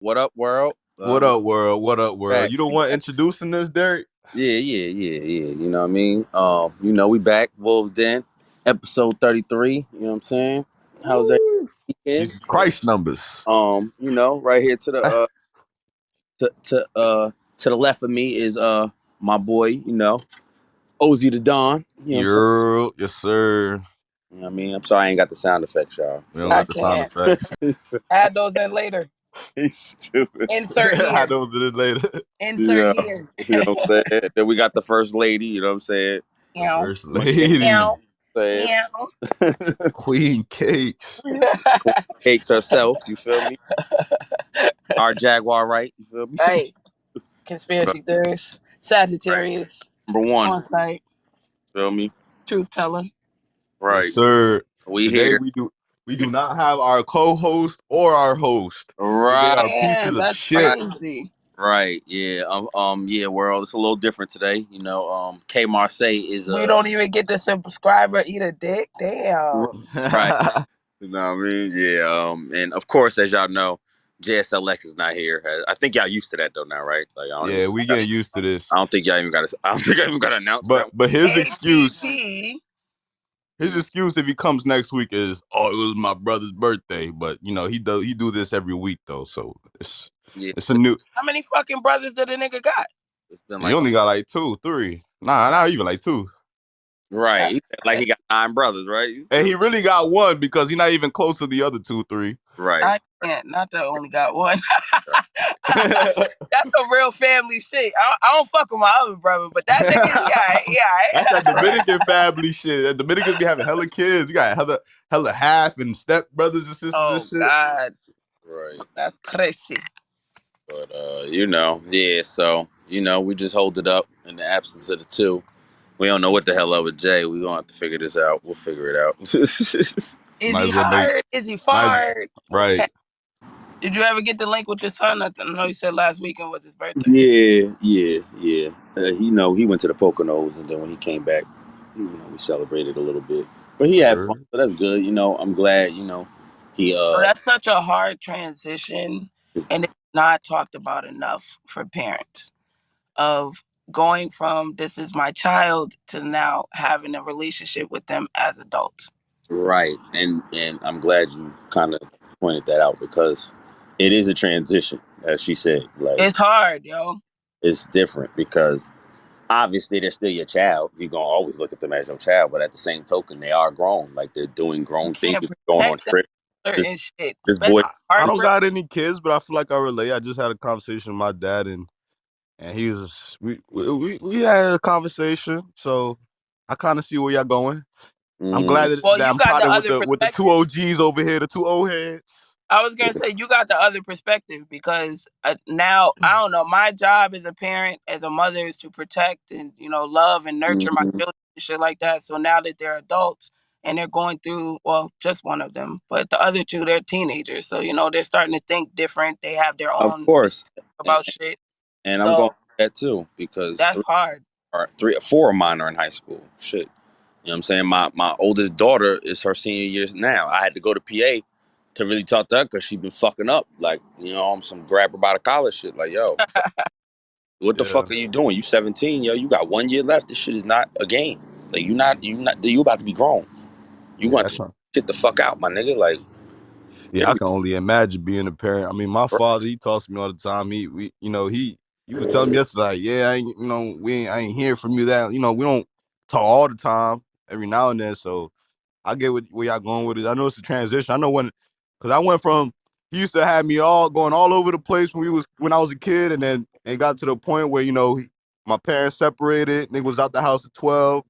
What up, world? What We up, world? What up, world? back. You the We one back. introducing this, Derek? Yeah. You know what I mean? We back. Wolves Den, episode 33. You know what I'm saying? How's that Woo. weekend? Jesus Christ numbers. Right here to the left of me is my boy, Ozzy the Don. You know what I'm saying? Yes, sir. You know what I mean? I'm sorry I ain't got the sound effects, y'all. We don't I got the sound can't. effects. Add those in later. He's stupid. Insert I here. know what it is later. Insert Yeah. here. You know what I'm saying? Then we got the first lady, you know what I'm saying? The Meow. first My cake lady, Meow. saying. Meow. Queen Cakes. Cakes herself, you feel me? Our Jaguar, right? You feel me? Hey, conspiracy theorists. Right. Sagittarius. Number one, On site. feel me? Truth teller. Yes, Right. sir. We Today here. we do not have our co-host or our host. They Right. are pieces Man, of that's shit. crazy. Right. Yeah. Yeah, world. It's a little different today. K Marseille is We don't even get the subscriber eat a dick. Damn. right. You know what I mean? Yeah. And of course, as y'all know, JSLX is not here. I think y'all used to that though now, right? Like Yeah, we getting used to this. I don't think y'all even got to I don't think I even got to announce But that. but his excuse. ATP. His excuse if he comes next week is, "Oh, it was my brother's birthday." But he do this every week though, so Yeah. it's a new. How many fucking brothers did a nigga got? It's been He like only got like two, three. Nah, not even like two. right. He That's said like he got nine brothers, right? You And feel he me? really got one because he's not even close to the other two, three. Right. I can't. Not that I only got one. That's That's some real family shit. I don't fuck with my other brother, but that nigga, that Right. Dominican family shit. That Dominicans be having hella kids. You got hella half and step brothers and sisters and Oh shit. God, Right. that's crazy. But yeah. So we just hold it up in the absence of the two. We don't know what the hell up with Jay. We gonna have to figure this out. We'll figure it out. Is Might he as well make hard? Is he might fired? right. Did you ever get the link with your son? I know you said last weekend was his birthday. Yeah. He went to the Poconos, and then when he came back, we celebrated a little bit. But he had fun, Word. so that's good. I'm glad. He Oh, that's such a hard transition, and it's not talked about enough for parents of going from this is my child to now having a relationship with them as adults. right, and I'm glad you kind of pointed that out because it is a transition, as she said. Like It's hard, yo. it's different because obviously they're still your child. You're gonna always look at them as your child, but at the same token, they are grown. Like they're doing You grown things, can't going on protect them trips. from This certain shit, this especially boy, I this don't heartbreak. got any kids, but I feel like I relate. I just had a conversation with my dad, and he was we had a conversation. So I kind of see where y'all going. I'm mm, glad Well, that you I'm got the potted with other the two perspective. OGs over here, the two old heads. I was gonna say you got the other perspective because now I don't know. My job as a parent, as a mother, is to protect and love and nurture my mm, children and shit like that. So now that they're adults and they're going through, well, just one of them, but the other two, they're teenagers. So they're starting to think different. They have their of own course, and, about shit. and I'm going So through that too because that's hard. three or four of mine are in high school. Shit, you know what I'm saying? My oldest daughter is her senior years now. I had to go to PA to really talk to her because she been fucking up. Like on some grab her by the collar shit. Like what the Yeah, fuck are you doing? You 17, yo. You got 1 year left. This shit is not a game. Like you about to be grown. You yeah, want to shit the fuck out, my nigga. Like yeah. I it'll can only imagine being a parent. I mean, my father, he talks to me all the time. He was telling me yesterday, like, yeah, I ain't, I ain't hear from you that, we don't talk all the time, every now and then. So I get where y'all going with it. I know it's a transition. I know because I went from he used to have me all going all over the place when I was a kid, and then it got to the point where my parents separated. Nigga was out the house at 12.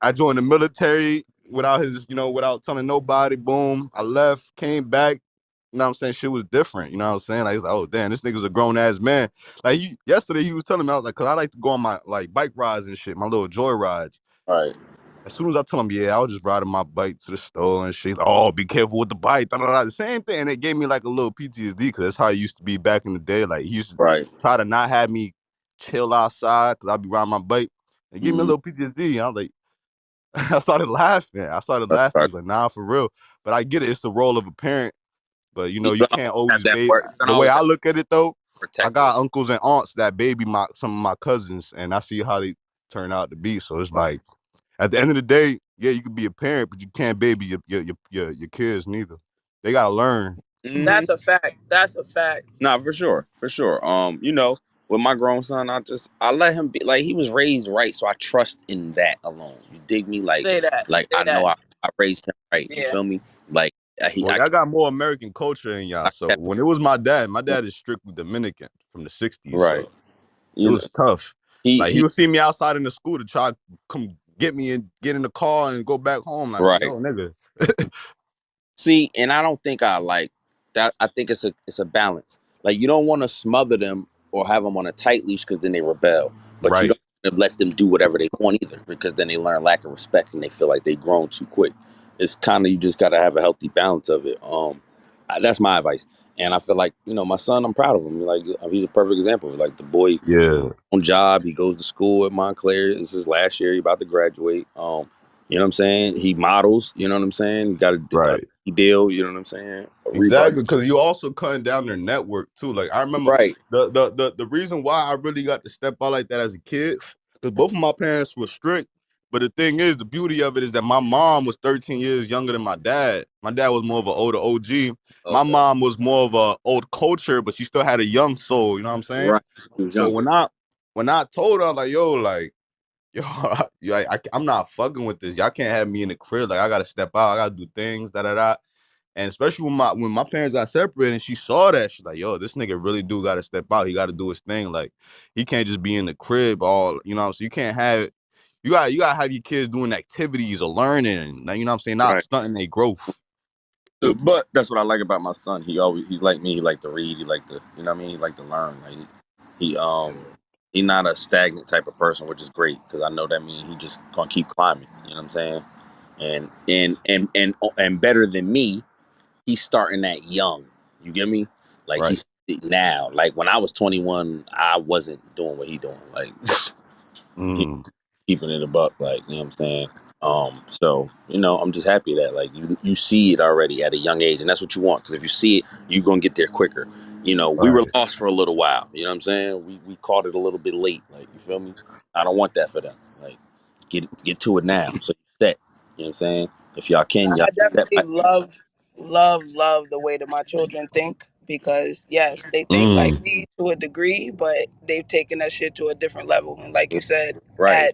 I joined the military without telling nobody. Boom, I left, came back. You know what I'm saying? Shit was different. You know what I'm saying? Like, it's like, oh damn, this nigga's a grown ass man. Like yesterday, he was telling me, I was like, cause I like to go on my like bike rides and shit, my little joy rides. right. As soon as I tell him, yeah, I was just riding my bike to the store and shit. Like, oh, be careful with the bike. Da, da, da. The same thing. And it gave me like a little PTSD because that's how it used to be back in the day. Like, he used to Right. try to not have me chill outside because I'd be riding my bike. It gave me a Mm, little PTSD. I was like, I started laughing. I started laughing. He right. was like, nah, for real. But I get it. It's the role of a parent But you know, You're you gonna can't always have always that baby. work. You're gonna The way always I have look at it though, I protector. got uncles and aunts that baby some of my cousins, and I see how they turn out to be. So it's like at the end of the day, yeah, you could be a parent, but you can't baby your kids neither. They gotta learn. Hmm. That's a fact. That's a fact. Nah, for sure, for sure. With my grown son, I let him be like he was raised right, so I trust in that alone. You dig me? Say that. Like Say I know that. I raised him right. You Yeah. feel me? Like Well, y'all got more American culture in y'all. I So kept when it was my dad is strictly Dominican from the '60s. right. So it You know, was tough. Like he he would see me outside in the school to try to come get me and get in the car and go back home. I'm like, right. yo, nigga. See, and I don't think I like that. I think it's a balance. Like you don't want to smother them or have them on a tight leash because then they rebel. But you Right. don't want to let them do whatever they want either because then they learn lack of respect and they feel like they've grown too quick. It's kind of you just got to have a healthy balance of it. That's my advice. And I feel like my son. I'm proud of him. Like he's a perfect example. Like the boy Yeah. on job. He goes to school at Montclair. This is last year. He about to graduate. You know what I'm saying? He models. You know what I'm saying? He got a Right. deal. You know what I'm saying? A Reebok. Exactly, because you also cutting down their network too. Like I remember Right. the reason why I really got to step out like that as a kid, because both of my parents were strict. But the thing is, the beauty of it is that my mom was 13 years younger than my dad. My dad was more of an older OG. My Okay. mom was more of a old culture, but she still had a young soul. You know what I'm saying? Right. He was So younger. when I told her like, yo, I'm not fucking with this. Y'all can't have me in the crib. Like I gotta step out. I gotta do things. Da da da. And especially when my parents got separated and she saw that, she's like, yo, this nigga really do gotta step out. He gotta do his thing. Like he can't just be in the crib all, so you can't have you gotta have your kids doing activities or learning. Like, you know what I'm saying? Not Right. stunting their growth. But that's what I like about my son. He's like me. He like to read. He like to He like to learn. Like he not a stagnant type of person, which is great because I know that means he just gonna keep climbing. You know what I'm saying? And better than me, he's starting that young. You get me? Like Right. he's now. Like when I was 21, I wasn't doing what he doing. Like he Mm, keeping it a buck. Like you know what I'm saying. So I'm just happy that like you see it already at a young age, and that's what you want. Because if you see it, you're gonna get there quicker. We were right. lost for a little while. You know what I'm saying? We caught it a little bit late. Like you feel me? I don't want that for them. Like get to it now. So you set. You know what I'm saying? If y'all can, y'all I set definitely by. love the way that my children think because yes, they think like Mm, me to a degree, but they've taken that shit to a different level. And like you said, Right.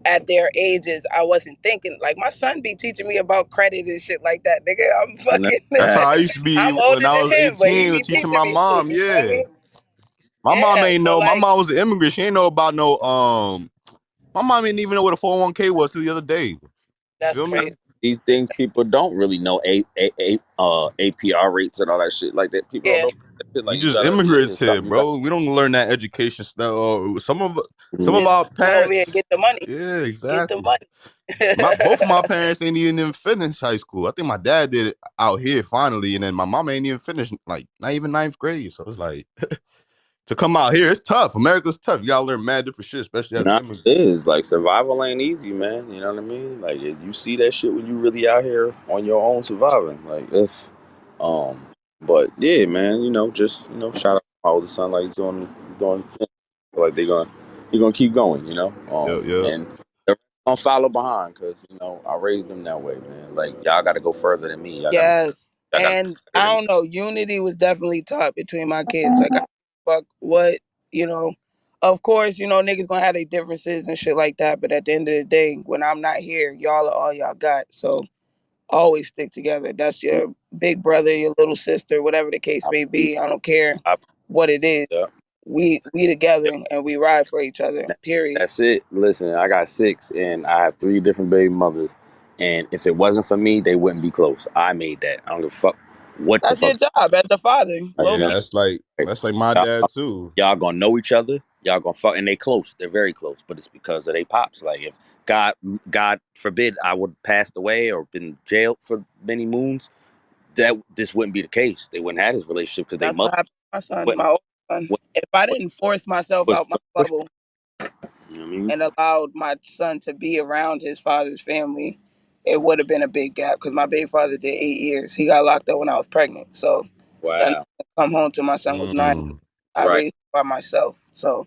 at their ages, I wasn't thinking like my son be teaching me about credit and shit like that. Nigga, I'm And fucking that's how I used to be I'm when older I than was him, but he 18 be teaching teaching my me shit. mom. You feel Yeah. me? My mom Yeah. ain't So know. My like mom was an immigrant. She ain't know about no my mom didn't even know what a 401k was till the other day. You that's feel me? crazy. these things people don't really know APR rates and all that shit like that. People don't Yeah, know that shit. We Like you just gotta. immigrants It's here, something you got. bro. We don't learn that education stuff. Some of just our come over here, parents, get the money, yeah, get the exactly. money. Both of my parents ain't even finish high school. I think my dad did it out here finally, and then my mom ain't even finished like not even ninth grade. So it's like to come out here, it's tough. America's tough. You gotta learn mad different shit, especially as an Nah, immigrant. it is like survival ain't easy, man. You know what I mean? Like you see that shit when you really out here on your own surviving. Like if, um, but yeah, man. Just shout out to my oldest son. Like he's doing his thing. Like he gonna keep going. Yep, yep. And they're gonna follow behind because I raised them that way, man. Like y'all got to go further than me. Yes. Y'all got to And go I further than me. don't know, unity was definitely taught between my kids. Like I fuck what, you know. Of course, niggas gonna have their differences and shit like that. But at the end of the day, when I'm not here, y'all are all y'all got. So always stick together. That's your big brother, your little sister, whatever the case I may believe. be. I don't care I, what it is. yeah. We together and we ride for each other. That- Period. That's it. Listen, I got six, and I have three different baby mothers. And if it wasn't for me, they wouldn't be close. I made that. I don't give a fuck what the That's your fuck. job as the father. Like, Low Yeah, key. that's like my y'all, dad too. y'all gonna know each other. Y'all gonna fuck, and they close. They're very close, but it's because of they pops. Like if God, God forbid, I would have passed away or been jailed for many moons, that this wouldn't be the case. They wouldn't have this relationship because they That's what mother happened to my son, wouldn't my oldest son. wouldn't- If I didn't force myself push, out my push. bubble You know what I mean? and allowed my son to be around his father's family, it would have been a big gap because my baby father did 8 years. He got locked up when I was pregnant. So that Wow. come home to my son was 9. Mm, I Right. raised him by myself. So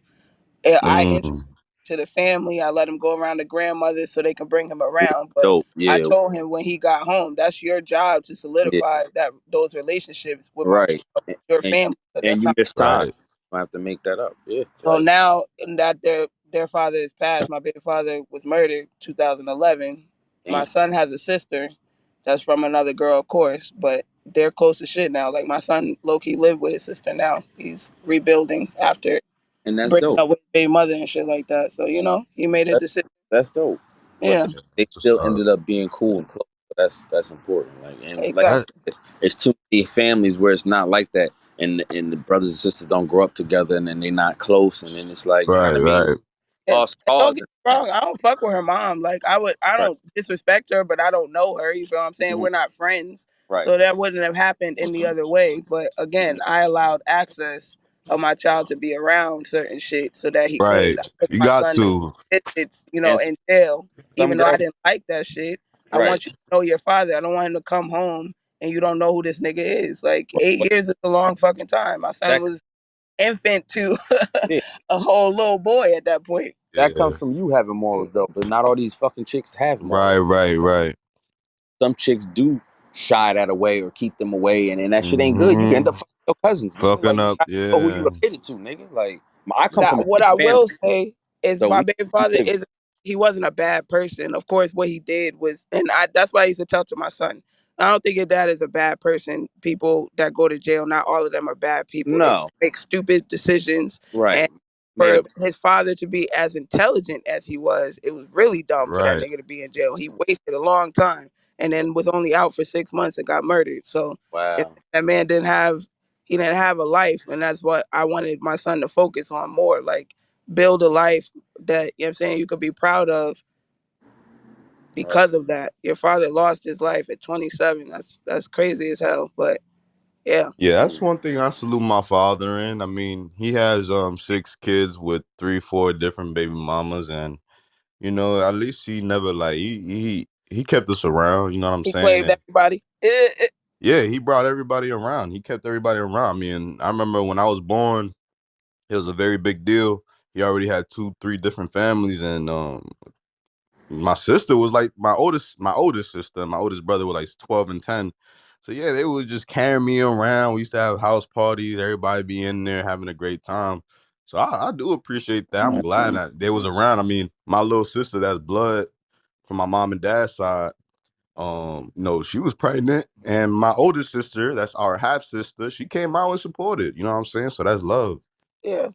I mm. introduced him to the family. I let him go around the grandmother so they can bring him around. But Dope. I Yeah. told him when he got home, that's your job to Yeah. solidify that those relationships with my Right. child, your And family. But and that's you not. miss time. Right. I have to make that up. Yeah. So Like now that their father is passed, my baby father was murdered 2011. My damn. son has a sister that's from another girl, of course, but they're close to shit now. Like my son low key lived with his sister now. He's rebuilding after And that's breaking dope. up with his baby mother and shit like that. So he made a That, decision. that's dope. But Yeah, they That's what's still up. ended up being cool and close. That's important. Like and like exactly. That, it's too many families where it's not like that, and the brothers and sisters don't grow up together, and then they're not close, and then it's like, you know what right, I mean, right. Yeah, lost and don't cause get in me a wrong. sense. I don't fuck with her mom. Like I Right. don't disrespect her, but I don't know her. You feel what I'm saying? Mhm. We're not friends, Right. so that wouldn't have happened any other way. But again, I allowed access of my child to be around certain shit so that he could. Right. I took You my got son to to. visits, And in jail, some even though I girls, didn't like that shit. I right. want you to know your father. I don't want him to come home and you don't know who this nigga is. Like But, 8 years is a long fucking time. My son that was infant to yeah, a whole little boy at that point. that Yeah. comes from you having morals though, but not all these fucking chicks have Right, morals. You know what I'm right, saying? right. Some chicks do shy that away or keep them away, and that shit ain't good. You can end up Hmm. fucking your cousins, nigga. Fucking Like you up. gotta know who you Yeah. related to, nigga. Like I come Now, from a what big I family, will say is so my we baby father live. is he wasn't a bad person. Of course, what he did was, and that's why I used to tell to my son, I don't think your dad is a bad person. People that go to jail, not all of them are bad people. They No, make stupid decisions, right. and Made a for his father to be as intelligent as he was, it was really dumb for that Right. nigga to be in jail. He wasted a long time, and then was only out for 6 months and got murdered. So if wow. that man he didn't have a life, and that's what I wanted my son to focus on more. Like build a life that I'm saying you could be proud of Right. because of that. Your father lost his life at 27. That's crazy as hell. But yeah, Yeah, that's Mm, one thing I salute my father in. I mean, he has 6 kids with 3, 4 different baby mamas, and at least he never like he kept us around. You know what I'm he saying? claimed And everybody. yeah, he brought everybody around. He kept everybody around me, and I remember when I was born, it was a very big deal. He already had 2, 3 different families, and my sister was like my oldest sister, and my oldest brother were like 12 and 10. So yeah, they would just carry me around. We used to have house parties, everybody be in there having a great time. So I do appreciate that. I'm glad that they was around. I mean, my little sister, that's blood from my mom and dad's side. No, she was pregnant, and my oldest sister, that's our half sister, she came out and supported. You know what I'm saying? So that's love. Yeah.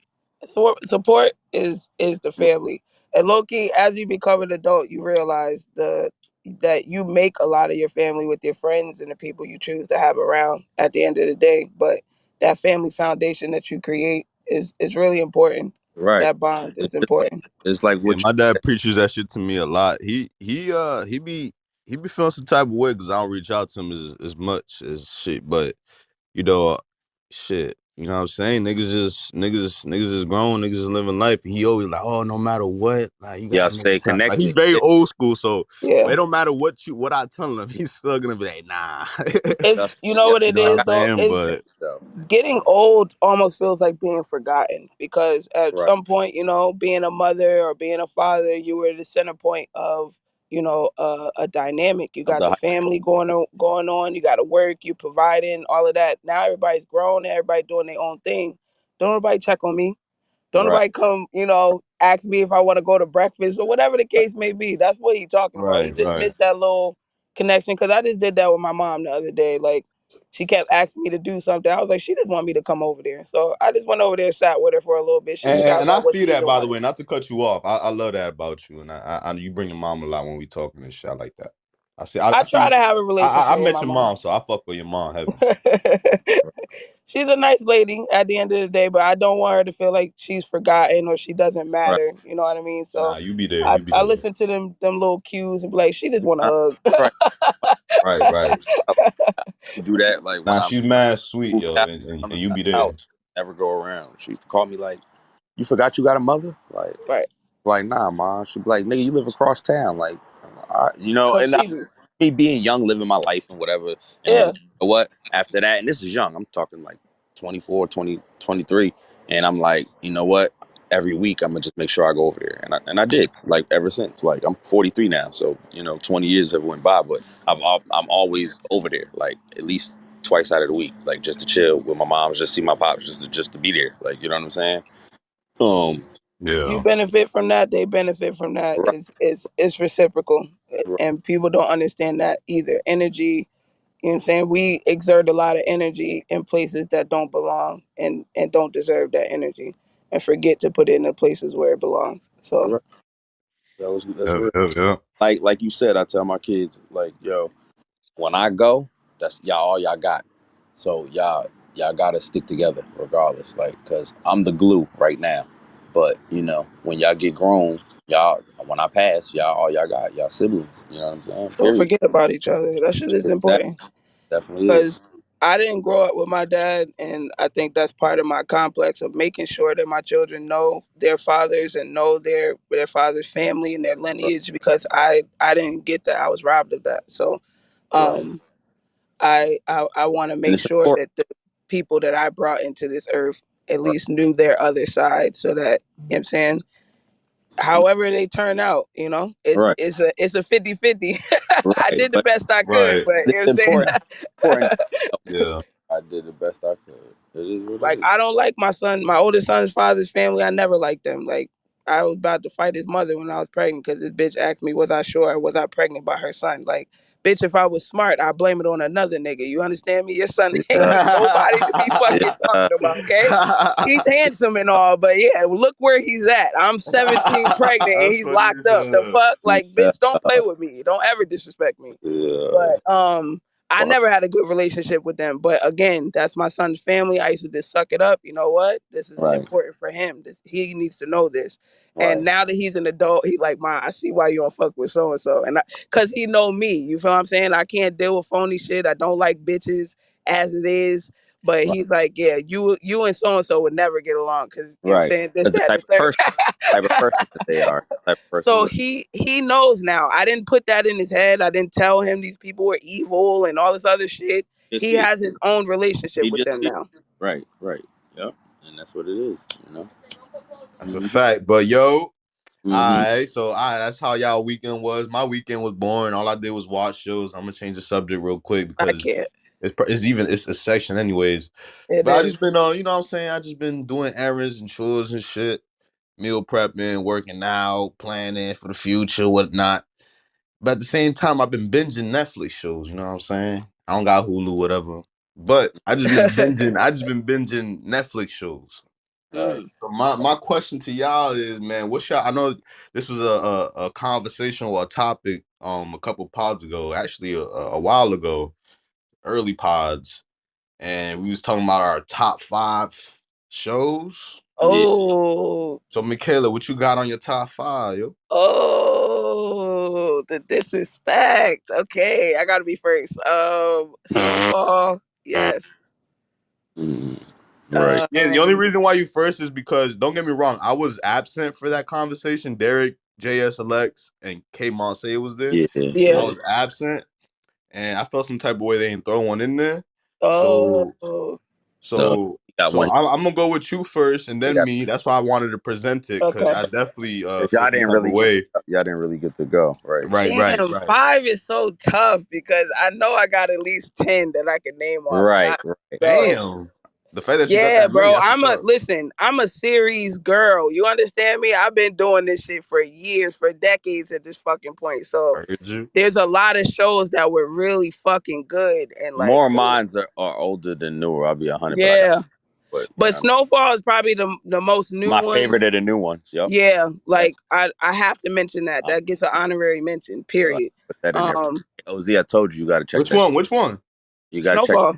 Support is the family. And low key, as you become an adult, you realize that you make a lot of your family with your friends and the people you choose to have around at the end of the day. But that family foundation that you create is really important. right. That bond It's is important. it's like Yeah, what my you dad preaches that shit to me a lot. He be feeling some type of way because I don't reach out to him as much as shit. But you know, uh, shit, you know what I'm saying? Niggas is grown. Niggas is living life. He always like, oh, no matter what, like you y'all gotta make stay time. Like he's connected. very Yeah, old school. So Yeah. it don't matter what I tell him, he's still gonna be like, nah. It's y'all, you know y'all what You it know what I'm is got though, saying? is But though. getting old almost feels like being forgotten because at Right. some point, being a mother or being a father, you were the center point of, a dynamic. You Of got the the family going on, you got to work, you providing all of that. Now everybody's grown, everybody doing their own thing. Don't nobody check on me. Don't right. nobody come, ask me if I want to go to breakfast or whatever the case may be. That's what he's talking about. He right, just right. missed that little connection because I just did that with my mom the other day. Like she kept asking me to do something. I was like, she just want me to come over there. So I just went over there, sat with her for a little bit. She And, figured out and I what see she that, even by the wanted. way. Not to cut you off, I love that about you, and you bring your mom a lot when we talking and shit. I like that. I see. I I try see. to have a I relationship with met my your mom. mom, so I fuck with your mom heavy. She's a nice lady at the end of the day, but I don't want her to feel like she's forgotten or she doesn't Right. matter. You know what I mean? Nah, So you be there. I, You be I there. listen to them little cues and be like, she just want Right. a Right. Right, right. I do that like when Nah, I'm she's mad sweet, moving yo, out, and I'm you be there. out, never go around. She used to call me like, "You forgot you got a mother?" right. Like nah, mom. She'd be like, "Nigga, you live across town." Like, And proceed. me being young, living my life and whatever, and was Yeah. like, you know what? After that, and this is young. I'm talking like 24, 20, 23, and I'm like, you know what? Every week, I'm gonna just make sure I go over there, and I did. Like ever since, like I'm 43 now, so 20 years have went by, but I'm always over there, like at least twice out of the week, like just to chill with my mom, just see my pops, just to be there, like you know what I'm saying? Um, You Yeah. benefit from that, they benefit from that. right, It's reciprocal. right, And people don't understand that either. Energy, you know what I'm saying? We exert a lot of energy in places that don't belong and don't deserve that energy and forget to put it in the places where it belongs. So right. That's Yep, real. yep, yep. Like you said, I tell my kids, like, yo, when I go, that's y'all all y'all got. So y'all gotta stick together regardless. Like, cause I'm the glue right now. But when y'all get grown, y'all when I pass, y'all all y'all got, y'all siblings. You know what I'm saying? don't Period. forget about each other. That shit is That important. definitely is. Because I didn't grow up with my dad, and I think that's part of my complex of making sure that my children know their fathers and know their father's family and their Right, lineage. Because I didn't get that. I was robbed of that. So, right. um, I want to And make it's sure important. that the people that I brought into this earth at least knew their other side, so that you know what I'm saying, however they turn out, Right, it's a 50-50. I right. did the But best I could, Right. but it's you know what important. I'm Important. saying. Yeah. I did the best I could. It is what it Like, is. I don't like my oldest son's father's family. I never liked them. Like, I was about to fight his mother when I was pregnant because this bitch asked me, was I sure or was I pregnant by her son? Like, bitch, if I was smart, I blame it on another nigga. You understand me? Your son Yeah, ain't nobody to be fucking yeah, talking about, okay? He's handsome and all, but yeah, look where he's at. I'm 17 pregnant and That's he's funny locked as up. The hell. fuck? Like, yeah, bitch, don't play with me. Don't ever disrespect me. yeah. But I Fuck. never had a good relationship with them. But again, that's my son's family. I used to just suck it up. You know what? This is Right, important for him. He needs to know this. And right, now that he's an adult, he like, Ma, I see why you don't fuck with so and so. And cause he know me. You feel what I'm saying? I can't deal with phony shit. I don't like bitches as it is. But right, he's like, yeah, you and so would never get along. Cause you know what I'm right. saying? This, Because the that, type the of third. person, that they are, the type of person So that he knows now. I didn't put that in his head. I didn't tell him these people were evil and all this other shit. you He see it. has his own relationship You with just them see it. now. Right, right. Yep. And that's what it is. That's a Mm-hmm. fact. But yo, Mm-hmm. alright, so that's how y'all weekend was. My weekend was boring. All I did was watch shows. I'm gonna change the subject real quick I because can't. it's a section anyways. It But I just is. been you know what I'm saying? I just been doing errands and chores and shit, meal prepping, working out, planning for the future, whatnot. But at the same time, I've been binging Netflix shows. You know what I'm saying? I don't got Hulu, whatever. But I just been binging. I just been binging Netflix shows. Right. Mm. So my question to y'all is, man, what's y'all? I know this was a conversation or a topic a couple pods ago, actually a while ago, early pods, and we was talking about our top 5 shows. Yeah. Oh, So Michaela, what you got on your top 5, yo? oh, the disrespect. Okay, I gotta be first. Snowfall. Yes. Mm-hmm. Right. Yeah, the only Um. reason why you first is because don't get me wrong, I was absent for that conversation. Derek, JS Alex, and K Monse was there. Yeah. I Yeah. Yeah. was absent, and I felt some type of way they didn't throw one in there. So, Oh. So so, you got so one. I'm gonna go with you first, and You then got. me. That's why I wanted to present it because Okay. I definitely feel Y'all some didn't type of really get to. way. Y'all didn't really get to go. Right. Right, right, Damn, right. 5 is so tough because I know I got at least 10 that I can name off. Right. Not Right. so. Damn, the fact that you got Yeah, that many, bro. that's what's up. I'm a series girl. You understand me? I've been doing this shit for years, for decades at this fucking point. So I heard you. there's a lot of shows that were really fucking good and like, More of mines are older than newer. I'll be 100, but I got. yeah. But But Snowfall is probably the most new my one. favorite of the new ones. Yep. Yeah, like That's. I have to mention that. I That gets an honorary mention, period. put that in there. Um OZ, I told you, you got to check Which that. one? Which one? You got to check. Snowfall.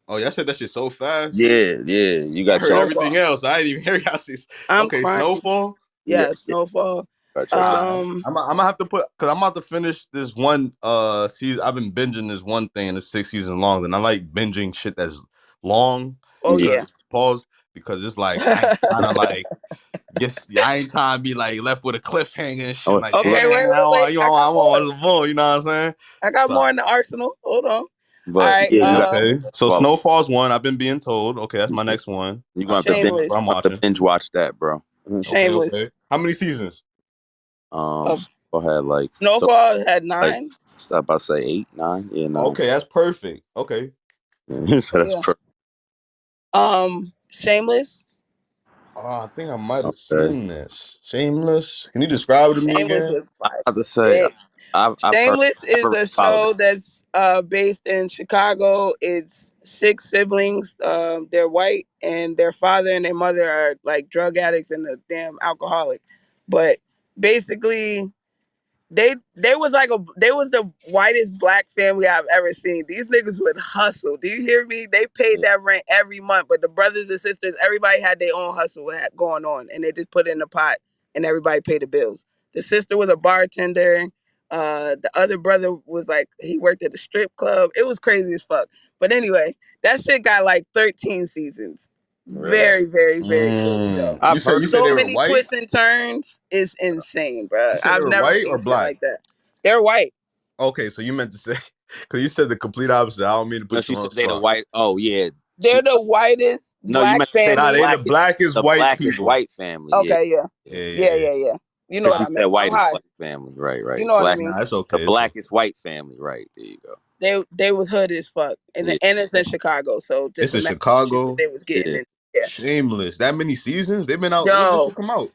Oh, y'all said that shit so fast. Yeah, yeah. You I got to heard check that. everything Snowfall. else. I didn't even hear y'all say. I'm Okay, crying. Snowfall. Yeah, Yeah, yeah. Snowfall. Got to check that. Um, I'm gonna have to put because I'm about to finish this one season. I've been binging this one thing and it's 6 seasons long, and I like binging shit that's long oh Yeah. because yeah. pause because it's like I kind of like Yes, I ain't trying to be like left with a cliffhanger and shit. Oh, Like, Okay, look, wait, damn, wait, wait. I got I more. want more. You know what I'm saying? I got more So, in the arsenal. Hold on. All but right. yeah, you got okay. So well, Snowfall's one. I've been being told. Okay, that's my next one. you gonna I have to definitely binge, what I'm Shameless. watching. watch that, bro. Okay, Shameless. okay. How many seasons? Uh, So had like so Snowfall had like 9. I about to say 8, 9, yeah, 9. Okay, that's perfect. Okay. So that's Yeah. perfect. Shameless. Oh, I think I might have Okay. seen this. Shameless. Can you describe it to me Shameless again? was I like have to say big. I've heard Shameless never is really a followed it. show that's based in Chicago. It's 6 siblings. They're white, and their father and their mother are like drug addicts and a damn alcoholic. But basically, they was the whitest black family I've ever seen. These niggas would hustle. Do you hear me? They paid Yeah, that rent every month, but the brothers and sisters, everybody had their own hustle going on, and they just put it in the pot, and everybody paid the bills. The sister was a bartender. The other brother was like he worked at the strip club. It was crazy as fuck. But anyway, that shit got like 13 seasons. really. Very, very, very good show. You I've said heard you of it. said So they were many white? twists and turns. It's insane, bro. You said they I've were never white or seen shit black? like that. They're white. Okay, so you meant to say because you said the complete opposite. I don't mean to No, put she you on said the they the spot. white. Oh yeah, They're she. the whitest No, you black meant to say Nah, they the family. blackest the white blackest people. white family. Yeah, Okay, yeah. yeah. Yeah, Yeah, yeah, yeah. yeah, yeah. You know Because what she I said meant. I'm whitest high. black family. Right, You right. know what I Black. mean. Nah, it's The okay. It's okay. blackest white family. Right there you go. They was hood as fuck. Yeah, And it's in Chicago. So It's just in imagine the shit that Chicago. they was getting yeah. in. Yeah. Shameless. That many seasons? They've been out. When did this Yo, shit come out?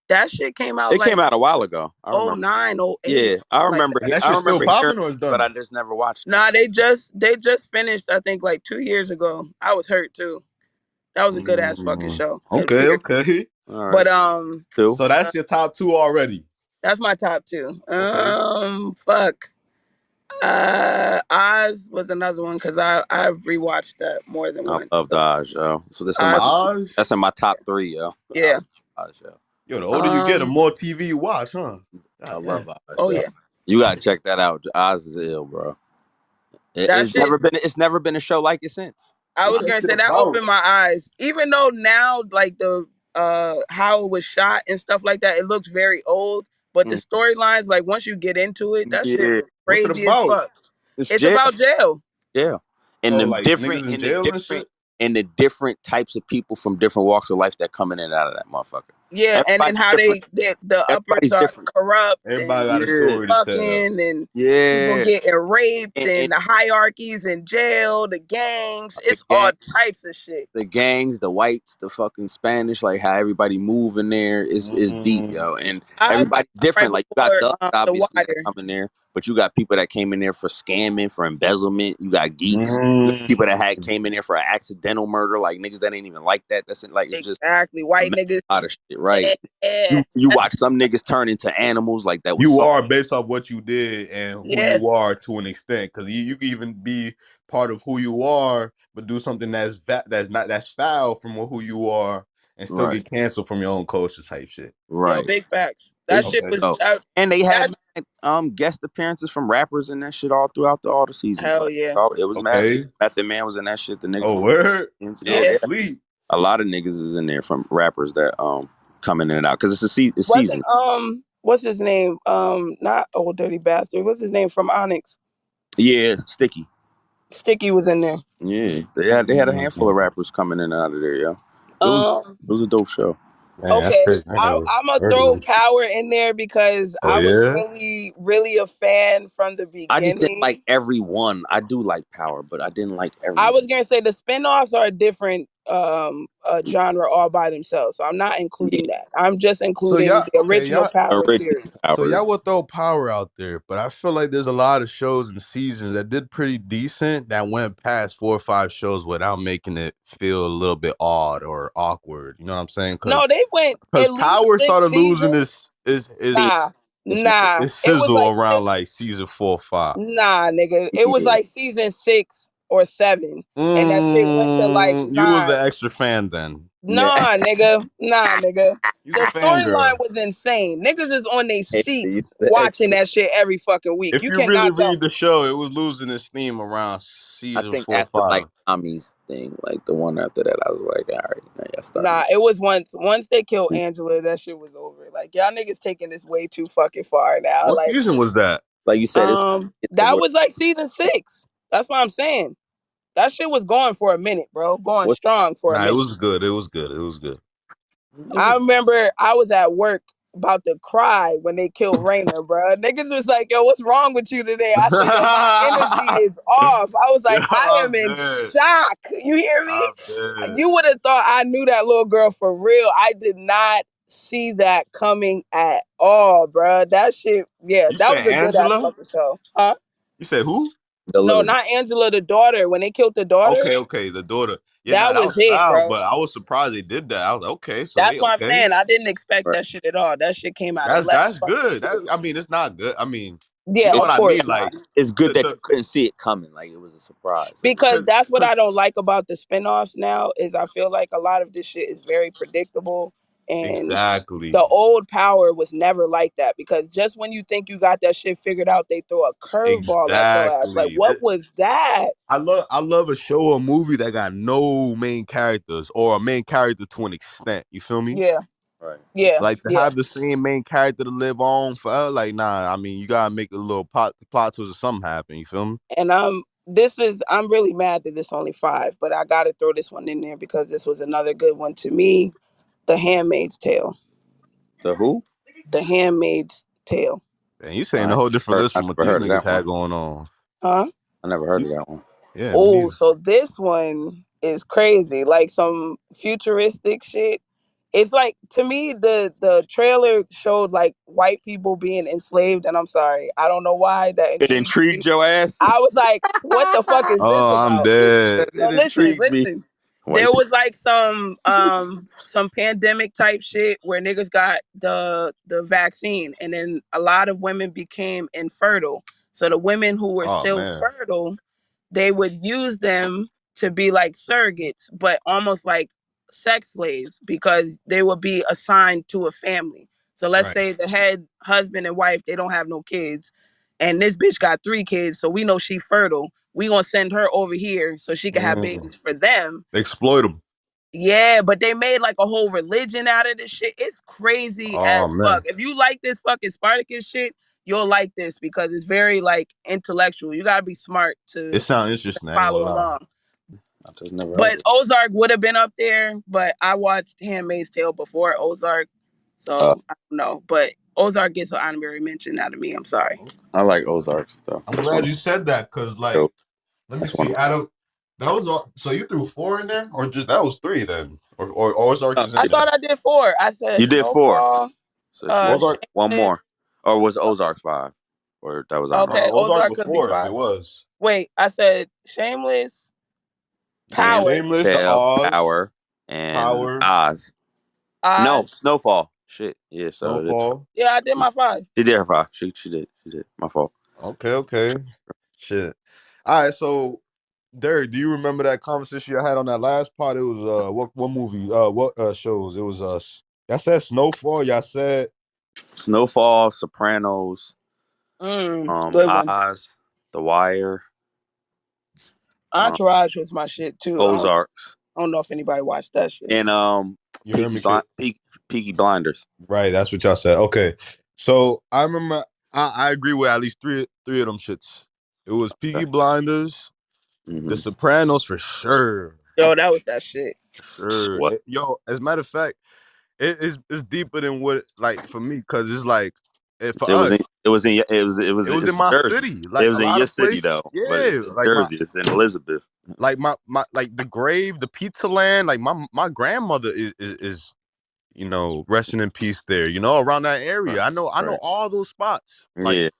that shit came out It came like out a while ago. I oh remember. nine, oh eight, Yeah, I something like remember. that. And that I shit's still remember hearing, popping or it's but I done? just never watched it. Nah, they just finished, I think like 2 years ago. I was hurt too. That was a good ass fucking show. It Okay, pierced. okay. All But right, so two. So that's your top two already. that's my top two. Okay. Fuck. Oz was another one because I've rewatched that more than I once. love So Dodge, yo. So this in my Oz, Oz? that's in my top three, yo. I yeah. love Dodge, yo. Yo, the older you get, the Um, more TV you watch, huh? I God love damn. Oz, Oh yo. yeah. You gotta check that out. Oz is ill, bro. That shit. It's never been a show like it since. I What's was that gonna shit say that about? opened my eyes. Even though now, like the how it was shot and stuff like that, it looks very old. But the Mm. storylines, like once you get into it, that shit Yeah, was What's it crazy as about? fuck. it's It's jail. about jail. Yeah, and Oh, the like different niggas in and the jail and different shit? and the different types of people from different walks of life that come in and out of that motherfucker. Yeah, and then Everybody's how different. the uppers Everybody's are different. corrupt Everybody and got a Yeah, story to tell. fucking and people yeah. getting raped And and the hierarchies in jail, the gangs. the It's all gang, types of shit. the gangs, the whites, the fucking Spanish, like how everybody move in there is deep, Mm, yo. And Oz came everybody's out right different. Like you got before thugs, The obviously, that Wire. come in there, but you got people that came in there for scamming, for embezzlement. You got geeks. You got people that had mm. came in there for an accidental murder, like niggas that ain't even like that. That's like it's just Exactly. a White mess niggas. of shit, right? Yeah. You watch some niggas turn into animals, like that was You so. are based off what you did and who Yeah. you are to an extent. Because you can even be part of who you are, but do something that's foul from who you are, and still Right, get canceled from your own culture type shit. Yo, right. big facts. That It's shit Okay. was yo, that, and they had that guest appearances from rappers and that shit all throughout all the seasons. hell Like yeah. it was mad. Okay. Method Man was in that shit. The nigga Oh, from word. yo, Yo, Yeah. they had sleep. a lot of niggas is in there from rappers that coming in and out because it's Wasn't season. what's his name? Not Old Dirty Bastard. What's his name from Onyx? Yeah, Sticky. Sticky was in there. Yeah, they had a handful of rappers coming in and out of there. Yeah, it was Um it was a dope show. Man, that's okay. crazy. I never I'm gonna heard of throw this shit. Power in there because Oh I was yeah. really, really a fan from the I just didn't like beginning. every one. I do like Power, but I didn't like every I one. was gonna say the spinoffs are a different genre all by themselves. So I'm not Yeah, including that. I'm just So including y'all, the okay, original y'all, Power original series. so Power. y'all will throw power out there, but I feel like there's a lot of shows and seasons that did pretty decent that went past 4 or 5 shows without making it feel a little bit odd or awkward. You know what I'm saying? Because No, they went because at least Power six started losing seasons. this is Yeah, Nah, it's not. nah. its It was sizzle like around six. like season 4 or 5. Nah, nigga. It was Yeah, like season 6 or 7, and that shit went to like You was 9. an extra fan then. yeah. Nah, nigga. Nah, nigga. You's a The storyline fangirl. was insane. Niggas is on their Hey, you seats the watching extra. that shit every fucking week. If You you really cannot tell read me. the show, it was losing its steam around I season think 4 or after like 5. Tommy's thing, like the one after that, I was like, all right, now y'all starting. Nah, it was once they killed To, Angela, that shit was over. Like y'all niggas taking this way too fucking far now. What season was that? like you said, it's get the That worst. was like season 6. That's what I'm saying. That shit was going for a minute, bro. Going What strong for a Nah, it minute. was good. It was good. It was good. it I was. remember I was at work about to cry when they killed Raina, bro. Niggas was like, yo, what's wrong with you today? I said, yo, my energy is off. I was Yo, like, I am I'm in dead. shock. You hear me? I'm dead. You would have thought I knew that little girl for real. I did not see that coming at all, bro. That shit, yeah, You that said was a good ass Angela? fucking show. Huh? You said who? The No, little not Angela, the daughter. When they killed the daughter, Okay, okay, the daughter. Yeah, nah, that that was was it, foul, bro. but I was surprised they did that. I was like, okay, so That's they what I'm okay. saying. I didn't expect right. that shit at all. That shit came out of left That's fucking good. field. I mean, it's not good. I mean, you Yeah, know It, what of I course mean? not. Like it's good that to you couldn't see it coming. Like it was a surprise. Like Because cause, that's what 'cause I don't like about the spinoffs now is I feel like a lot of this shit is very predictable, and the exactly. old Power was never like that because just when you think you got that shit figured out, they throw a curveball at your ass. Like, Exactly. what was that? I love a show or a movie that got no main characters or a main character to an extent. You feel me? Yeah, right. yeah, Like to yeah. have the same main character to live on forever. Like, nah, I mean, you gotta make a little plot twist or something happen. You feel me? And I'm really mad that it's only 5, but I gotta throw this one in there because this was another good one to me. The Handmaid's Tale. The who? The Handmaid's Tale. And you saying a whole different list I from what never these heard of niggas that had one. going on. Huh? I never heard You, of that one. yeah, me Oh, neither. so this one is crazy. Like some futuristic shit. It's like to me the trailer showed like white people being enslaved, and I'm sorry, I don't know why that It intrigued me. intrigued your ass. I was like, what the fuck is this Oh, I'm about? dead. No, It listen, intrigued me. listen. White There people. was like some pandemic type shit where niggas got the vaccine, and then a lot of women became infertile. So the women who were Oh still man. fertile, they would use them to be like surrogates, but almost like sex slaves because they would be assigned to a family. So let's Right. say the head husband and wife, they don't have no kids, and this bitch got 3 kids, so we know she fertile. We gonna send her over here so she can have Mm. babies for them. They exploit them. Yeah, but they made like a whole religion out of this shit. It's crazy Oh as fuck. man. If you like this fucking Spartacus shit, you'll like this because it's very like intellectual. You gotta be smart It to sounds interesting. I ain't gonna follow lie. along. I just never heard But of it. Ozark would have been up there, but I watched Handmaid's Tale before Ozark, so I don't know. But Ozark gets an honorary mention out of me. I'm sorry. I like Ozark stuff. I'm glad you said that because, like, Shows. let me That's one. see. Out of that was all. So you threw 4 in there, or just that was 3 then, or Ozark Uh, is I in you, thought there. I did 4. I said you did four, Snowfall, so she had Ozark. one Shameless. more, or was Ozark five, or that was No, Okay, honorable. Ozark Ozark was could be 4 if it 5. was. Wait, I said Shameless, The Handmaid's Power, Shameless, the Tale, Oz, Power, and Power, Oz. No, Oz. Snowfall. Shit. Yeah. So Snowfall. Yeah, I did my 5. she did her five. She did. My fault. Okay, okay. Shit. All right, so Derek, do you remember that conversation I had on that last part? It was what movie? What shows? It was y'all said Snowfall, y'all said Snowfall, Sopranos, Good one. Oz, The Wire, um, Entourage was my shit too. Ozarks, I don't know if anybody watched that shit. and you heard me kid. Peaky Blinders. Right, that's what y'all said. Okay. So I remember I agree with at least three of them shits. It was Peaky Okay. Blinders, The Mm-hmm. Sopranos for sure. Yo, that was that shit. For sure. What? Yo, as a matter of fact, it's deeper than what like for me, because it's like for It was in. us. It was in. It was. It was in It's my Jersey. city. It Like was a in lot your of city places. though, but Yeah. it's in Jersey. It's in Elizabeth. My like the grave, the pizza land, like my grandmother is resting in peace there, around that area. Right. I know Right. all those spots. Like Yeah.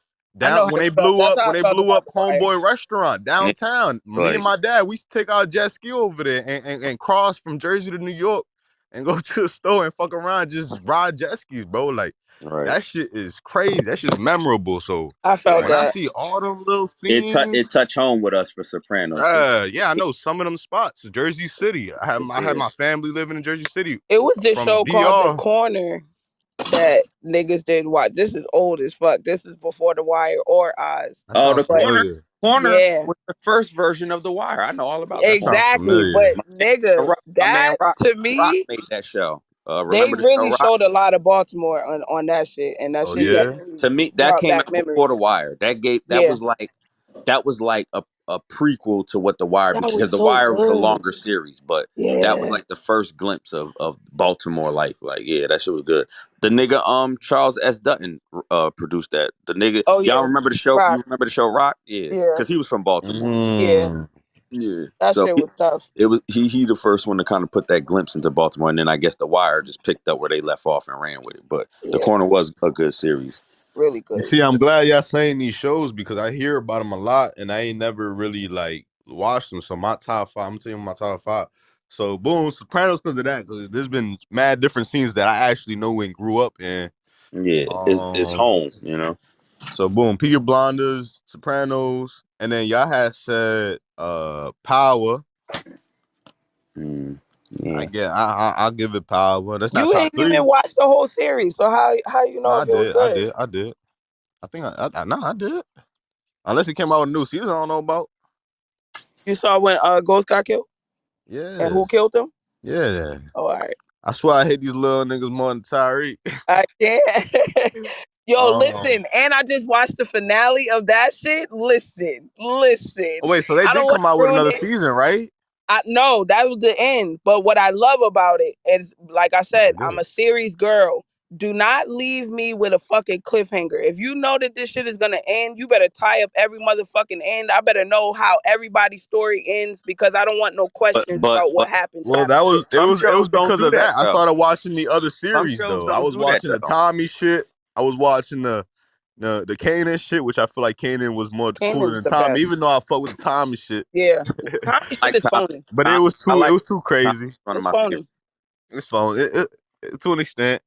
I know down how you felt. That's how when I they felt blew about up the wire. Homeboy Restaurant Yeah. downtown. Me and Like my dad, we used to take our jet ski over there and cross from Jersey to New York. and go to the store and fuck around, just ride jet skis, bro. Like Right. that shit is crazy. That shit's memorable. So I felt Right. when I that. see all them little It scenes, touch home with us for Sopranos. yeah, I know some of them spots. Jersey City. I had Yeah. my family living in Jersey City It was this from show called The DR. Corner that niggas did watch. This is old as fuck. This is before The Wire or Oz. That Oh, sounds the But familiar. corner yeah, was the first version of The Wire. I know all about That that shit. sounds exactly. familiar. But nigga, My man that Rock, to Rock me, made that show. they Remember the show really Rock? showed a lot of Baltimore on that shit, and that Oh shit Yeah. yeah. definitely To me, that brought came back out before The memories. Wire. Yeah, That was like a prequel to what The Wire that became, because was The so Wire was a good. longer series, but that was Yeah. like the first glimpse of Baltimore life. Like, yeah, that shit was good. The nigga Charles S. Dutton produced that. The nigga, Oh y'all yeah, remember the show? You Rock. remember the show Rock? Yeah, Yeah, because he was from Baltimore. yeah. Mm. Yeah, That so shit was tough. it was he the first one to kind of put that glimpse into Baltimore, and then I guess The Wire just picked up where they left off and ran with it. But The Yeah, Corner was a good series. really You good. see, I'm glad y'all saying these shows because I hear about them a lot, and I ain't never really like watched them. So my top five, I'm telling you my top five. So boom, Sopranos because of that. Because there's been mad different scenes that I actually know and grew up in. Yeah, it's Um, home, you know. so boom, Peaky Blinders, Sopranos, and then y'all had said Power. Mm, I yeah. get, I'll give it Power. That's not You top ain't even three. watched the whole series, so how you No, know if it was good? I did. I think no, I did. Unless it came out with a new season, I don't know about. You saw when Ghost got killed and Yeah, who killed him? yeah. Oh, all right. I swear I hate these little niggas more than Tyreek. I can't. Yo, um, listen, and I just watched the finale of that shit. Listen. oh wait, so they I don't did want come to out with ruin another it. season, right? No, that was the end. But what I love about it is, like I No, they said, I'm did. a series girl. Do not leave me with a fucking cliffhanger. If you know that this shit is gonna end, you better tie up every motherfucking end. I better know how everybody's story ends because I don't want no But questions but about what but happens Well, after that was this. it. some Was shows don't because do of that that I though. started watching the other Some series shows though. I don't was do that watching the though. Tommy shit. I was watching the Kanan shit, which I feel like Kanan was more cooler Kanan's than the Tommy, even best. though I fuck with the Tommy shit. Yeah. Tommy shit Like is phony. But Tommy. I it like was too Tommy. crazy. One of It's my favorites. phony. It's fun. To an extent.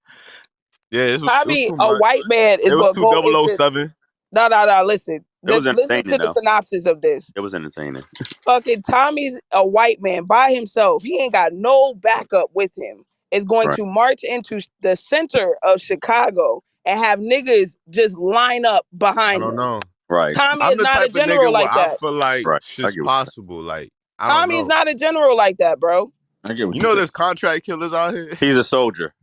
Yeah, it was Tommy, too a much. white man, It is was gonna too go double oh into 007. no. Listen. It was Listen entertaining to the though. synopsis of this. It was entertaining. Fucking Tommy's a white man by himself. He ain't got no backup with him. Is going Right. to march into the center of Chicago and have niggas just line up I behind don't him. know. Right. Tommy I'm is the not a type of general nigga where like I that. feel like Right. I shit's get what you're possible. Like, I don't Tommy is know. not a general like that, bro. saying. I get You what you're know saying. there's contract killers out here? He's a soldier.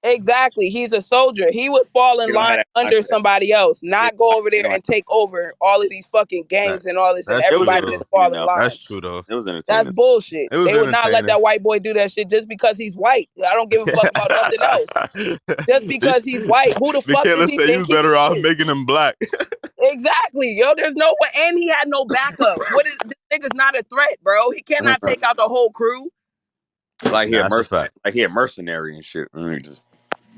Exactly. He's a soldier. He would fall He in don't have line that under mindset. somebody else, He not go over he there don't have and take over all of these fucking That gangs and all this, and that's It was true everybody though. just entertaining fall in though. That's line. true though. It was That's entertaining. bullshit. It was They would not let entertaining. that white boy do that shit just because he's white. I don't give a fuck about nothing else. Just they, because he's white, who the the fuck does killer he said you think was he better off is? making them black. Exactly, yo. There's no way, and he had no backup. What is this nigga's not a threat, bro? He cannot take out the whole crew. Like he a Nah, that's a mercenary, fact. like he a mercenary and shit. Just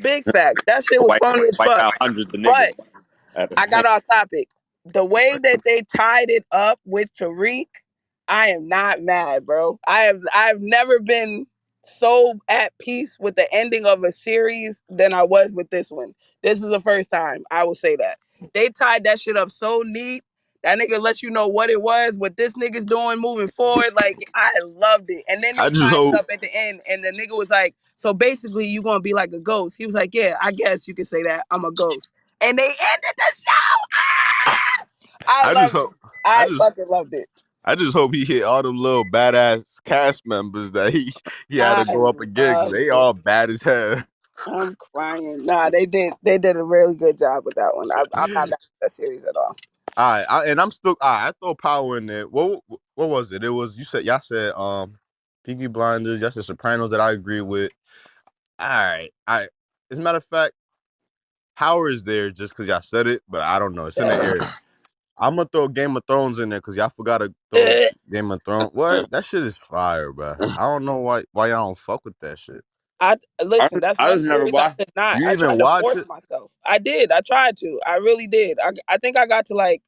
Big facts. That shit was wipe phony as wipe fuck. out hundreds of niggas. But I got off topic. The way that they tied it up with Tariq, I am not mad, bro. I've never been so at peace with the ending of a series than I was with this one. This is the first time I will say that. They tied that shit up so neat. That nigga let you know what it was, what this nigga's doing moving forward. Like, I loved it. And then they I just tied it hope up at the end, and the nigga was like, so basically, you gonna be like a ghost. He was like, yeah, I guess you could say that. I'm a ghost. And they ended the show. Ah! I I just loved it. hope I I just fucking loved it. I just hope he hit all them little badass cast members that he had to I go up against. 'Cause loved they it. all bad as hell. I'm crying. Nah, they did a really good job with that one. I'm not mad at that series at all. All right, and I'm still. All right, I throw Power in there. What was it? It was you said y'all said Peaky Blinders. Y'all said Sopranos that I agree with. All right, as a matter of fact, Power is there just because y'all said it, but I don't know. It's in the air. I'm gonna throw Game of Thrones in there because y'all forgot to throw Game of Thrones. What? That shit is fire, bro. I don't know why y'all don't fuck with that shit. I listen. That's I one just never series I watched. could not. You I even tried to watch force it? myself. I did. I tried to. I really did. I think I got to like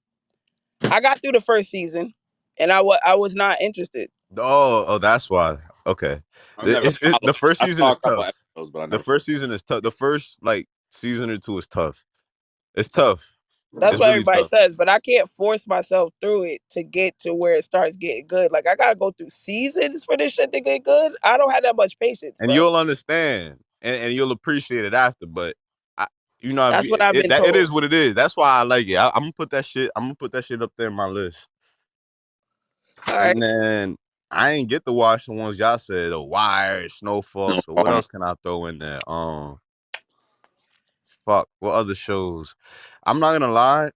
I got through the first season, and I was not interested. Oh, that's why. Okay. I never The followed it. first I season saw a is couple tough. episodes, but I The never first finished. season is tough. The first like season or two is tough. It's tough. That's It's what really everybody tough. says, but I can't force myself through it to get to where it starts getting good. Like I gotta go through seasons for this shit to get good. I don't have that much patience, And bro. you'll understand and you'll appreciate it after. But I, you know, That's what I've been it told. is what it is. That's why I like it. I'm gonna put that shit. I'm gonna put that shit up there in my list. All And right. then I ain't get to watch the ones y'all said, The Wire, Snowfall. No, So what else can I throw in there? Fuck. What other shows? I'm not gonna lie.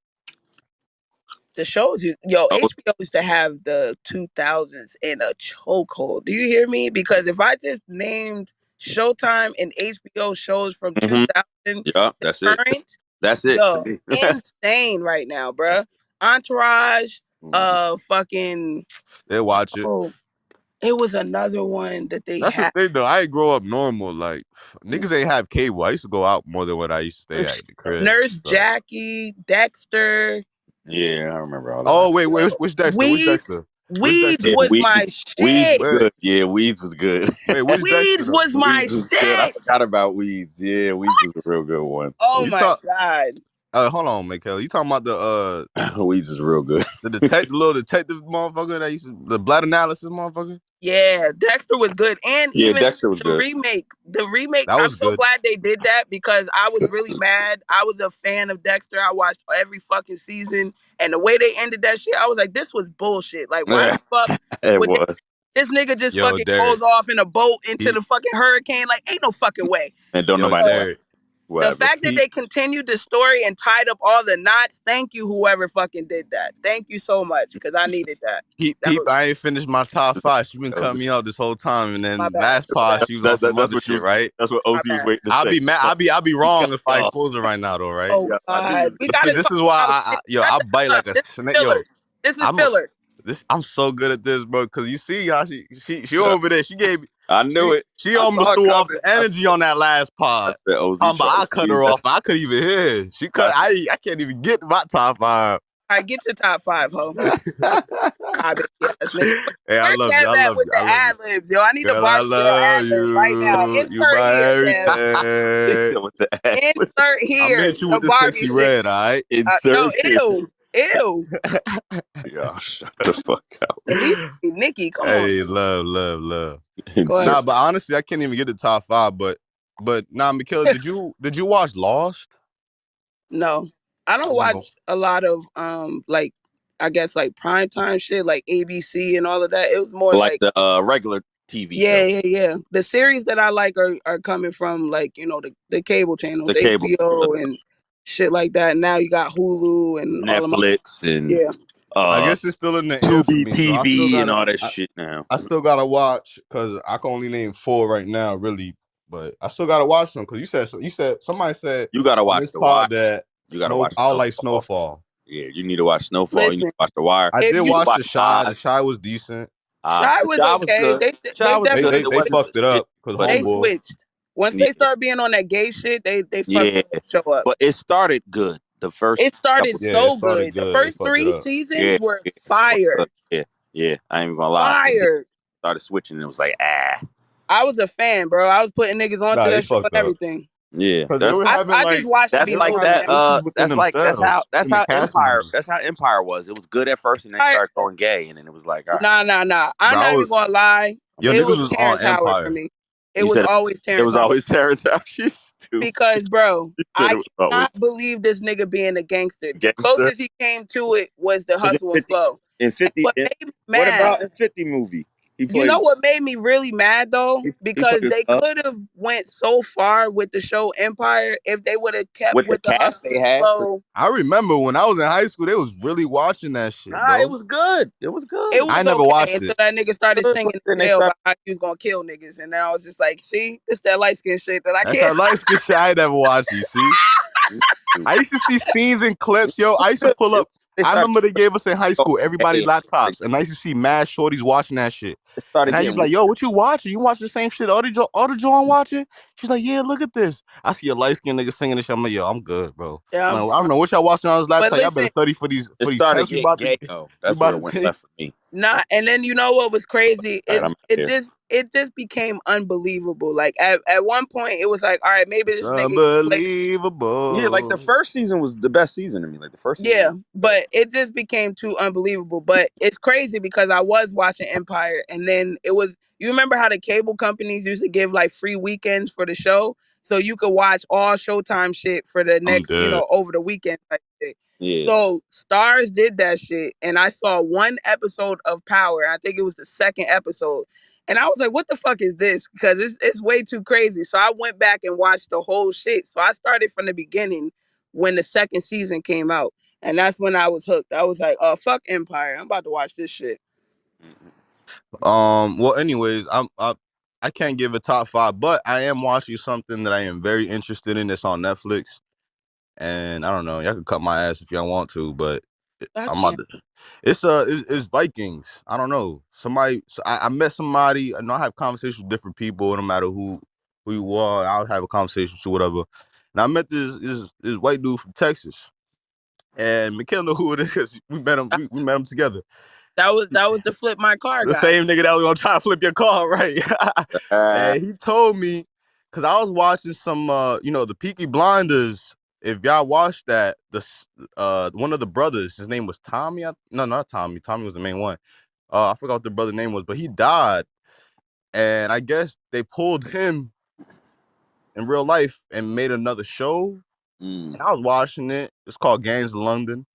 The shows yo, oh, HBO used to have the 2000s in a chokehold. Do you hear me? Because if I just named Showtime and HBO shows from hmm 2000 yeah, that's it. current, That's it to yo, me. insane right now, bruh. Entourage, Mhm. fucking, They watch it. oh, it was another one that they That's the had. thing though. I ain't grow up normal. Like niggas ain't have cable. I used to go out more than what I used to stay at the crib. Nurse So Jackie, Dexter. Yeah, I remember all of that. oh wait, Yo, which Dexter? Which Weeds, Dexter? Which Weeds Dexter? Yeah, was my Weeds was shit. Wait, good. Yeah, Weeds was good. wait, which Dexter Weeds though? was my Weeds was good. I shit. forgot about Weeds. Yeah, Weeds was a real good one. Oh You my talk god. hold on, Mikhail. You talking about Weeds was real good. the detective little detective motherfucker that used to the blood analysis motherfucker? Yeah, Dexter was good. And Yeah, even Dexter was the good. remake. The remake, That I'm was so good. glad they did that because I was really mad. I was a fan of Dexter. I watched every fucking season. And the way they ended that shit, I was like, this was bullshit. Like, why the fuck It would they, was. this nigga just Yo, fucking Derek. goes off in a boat into He the fucking hurricane? Like, ain't no fucking way. And don't yo, nobody know So Derek. what the happened. fact that He they continued the story and tied up all the knots, thank you, whoever fucking did that. Thank you so much, because I needed that. That peep, was I ain't finished my top five. She been cutting me out this whole time, and my then bad. last pod she was on some That's other what you shit, was. right? That's what My OC was bad. waiting to I'll say. be mad. I'll be He wrong cut if you I off. expose her right now, though, right? Oh Yeah, I knew you God, was we gonna See, gotta say this talk is about why it. yo, Shut I the hell bite like up. a This is snake, yo. filler. This is I'm a, filler. I'm so good at this, bro. Cause you see how she that. over there. She gave I knew she it. she I almost saw it threw off coming. the energy on that last I pod. said OZ But trying I to cut her squeeze off. I couldn't even hear. She cut. that. I can't even get to my top five. All right, get your top five, ho. I bet yes, nigga. Hey, I Where love you. Kev I at love with you. the I love you. ad libs, yo? I need to Girl, I borrow your love ad lib right now. you. You Insert my here, Kev. He everything. said with the ad lib. Insert I'm here. hit you The with the Barbie sexy shit. red, all right? No, Insert here. ew, ew. Yeah, shut the fuck out. At least Nikki, come on. Hey, love, love, love. Go ahead. Insert. Nah, but honestly, I can't even get the top five. But nah, Mikhail, did you watch Lost? No, I don't You know, watch a lot of like I guess like primetime shit like ABC and all of that. It was more Like like the regular TV yeah, show, yeah, yeah. The series that I like are coming from like the cable channels, the cable, the HBO and shit like that. Now you got Hulu and all of my Netflix, and yeah. I uh, guess it's still in the air for Tubi me, so I still TV, and gotta, all that shit now. I still gotta watch because I can only name four right now, really. But I still gotta watch them because you said somebody said You gotta on watch this The Wire. pod that You gotta watch I like Snowfall. Snowfall. Yeah, you need to watch Snowfall. You need Listen, to watch The Wire. I if did You you need to watch watch the Shy. The Oz. Shy was decent. Shy The was Shy was okay, good. Shy they was They good. definitely they It they wasn't fucked the it shit, up because but it they was homeboy. switched. Once yeah, they started being on that gay shit, they fucked yeah. the show up. But it started good. The first It started couple, Yeah, it so started good. The good. They first fucked it three up. seasons yeah, were yeah, fire. yeah, yeah. I ain't even gonna lie. And then Fire. started switching, and it was like ah, I was a fan, bro. I was putting niggas onto Nah, they that show and fucked up everything. yeah. because they That's were having I just like watched it they that's were like before it having that. came out. issues within themselves, That's within the how cast Empire. That's members. how Empire was. It was good at first, and then I, started going gay, and then it was like all right. nah, nah, nah. I'm Bro, not even gonna lie. yo It niggas was was on Terrence Howard for Empire. me. It You was said always it Terrence was Howard always Terrence Howard. You stupid. because, bro, You said I it was always cannot believe this nigga being a gangster. The gangster. closest he came to it was the Was in hustle and 50? flow. In And 50? what made me What mad, about in 50 movie? He you played. know what made me really mad though? He played Because his they could have went so far with the show Empire if they would have kept with the with the cast hustle they and had for. flow. I remember when I was in high school, they was really watching that shit, Nah, it bro. was good. It was It good. I was never okay watched until it. that nigga started Good, singing but in then they jail started. about how he was gonna kill niggas, and then I was just like, see, this that light skin shit that I That's can't. how light skin shit I ain't never watched. You see, I used to see scenes and clips, yo. I used to Good. pull up. They I started remember they gave us in high going school everybody gay. laptops, and I used to see mad shorties watching that shit. It started And I used to getting be like, "Yo, what you watching? You watching the same shit other John watching?" She's like, "Yeah, look at this." I see a light skinned nigga singing this shit. I'm like, "Yo, I'm good, bro." Yeah, I'm like, I don't know what y'all watching on this but laptop. Y'all better listen, study for it these started tests getting gay though. we That's where about it to went take. left for me. nah. And then you know what was crazy? All right, I'm out It here. just it just became unbelievable. Like at one point, it was like, all right, maybe It's this nigga can play. Yeah, like the unbelievable. first season was the best season to me. Like the first season Yeah, was good. but it just became too unbelievable. But it's crazy because I was watching Empire, and then it was. You remember how the cable companies used to give like free weekends for the show, so you could watch all Showtime shit for the I'm next, dead. over the weekend type shit. Yeah. So Stars did that shit, and I saw one episode of Power. I think it was the second episode, and I was like, "What the fuck is this?" Because it's way too crazy. So I went back and watched the whole shit. So I started from the beginning when the second season came out. And that's when I was hooked. I was like, "Oh, fuck Empire. I'm about to watch this shit." Mhm. Well, anyways, I can't give a top five, but I am watching something that I am very interested in. That's on Netflix, and I don't know. Y'all can cut my ass if y'all want to, but I I'm can't. about to. It's Vikings. I don't know. Somebody. So I met somebody. I know I have conversations with different people. No matter who you are, I'll have a conversation with you, whatever. And I met this white dude from Texas, and Mikhail know who it is. We met him. We met him together. That was the flip my car The guy. same nigga that was gonna try to flip your car, right? Uh, And he told me, cause I was watching some, the Peaky Blinders. If y'all watched that, one of the brothers, his name was Tommy. No, not Tommy. Tommy was the main one. I forgot what the brother name was, but he died, and I guess they pulled him in real life and made another show. mm. And I was watching it. It's called Gangs of London,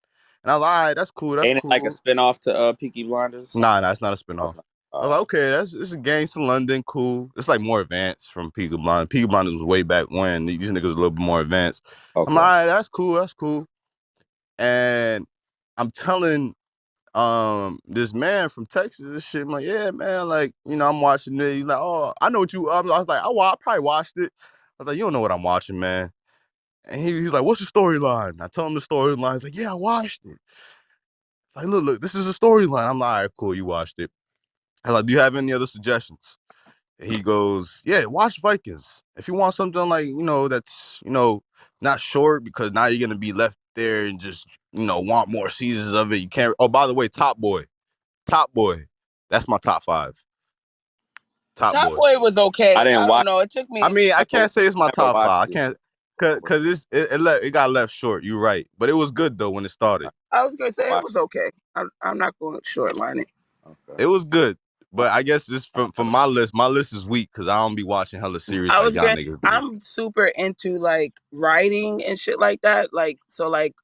and I was like, all right, that's cool. That's Ain't it like a cool. spinoff to Peaky Blinders or something? Nah, it's not a Oh, spinoff. it's not. I was like, okay, it's a Gangsta London, cool. It's like more advanced from Peaky Blinders. Peaky Blinders was way back when. These niggas a little bit more advanced. I'm like, Okay. all right, that's cool, that's cool. And I'm telling this man from Texas this shit. I'm like, yeah, man, like, I'm watching it. He's like, oh, I know what you I was like, I probably watched it. I was like, you don't know what I'm watching, man. And he's like, what's the storyline? I tell him the storyline. He's like, yeah, I watched it. Like, look, this is a storyline. I'm like, all right, cool, you watched it. I was like, do you have any other suggestions? And he goes, yeah, watch Vikings. If you want something like, that's, not short because now you're gonna be left there and just, want more seasons of it. You can't. Oh, by the way, Top Boy. Top Boy. That's my top five. Top Top Boy. Boy was I okay. didn't I don't watch. know. It took I me. mean, I Never, can't say it's my never top five. watched I it. can't cause it got left short. You're right. But it was good though when it started. I was gonna say it was Watched okay. I'm not going to shortline it. it. Okay. It was good. But I guess just I from never my list is weak because I don't be watching hella series I like was y'all gonna. niggas do. I'm super into like writing and shit like that. Like so, like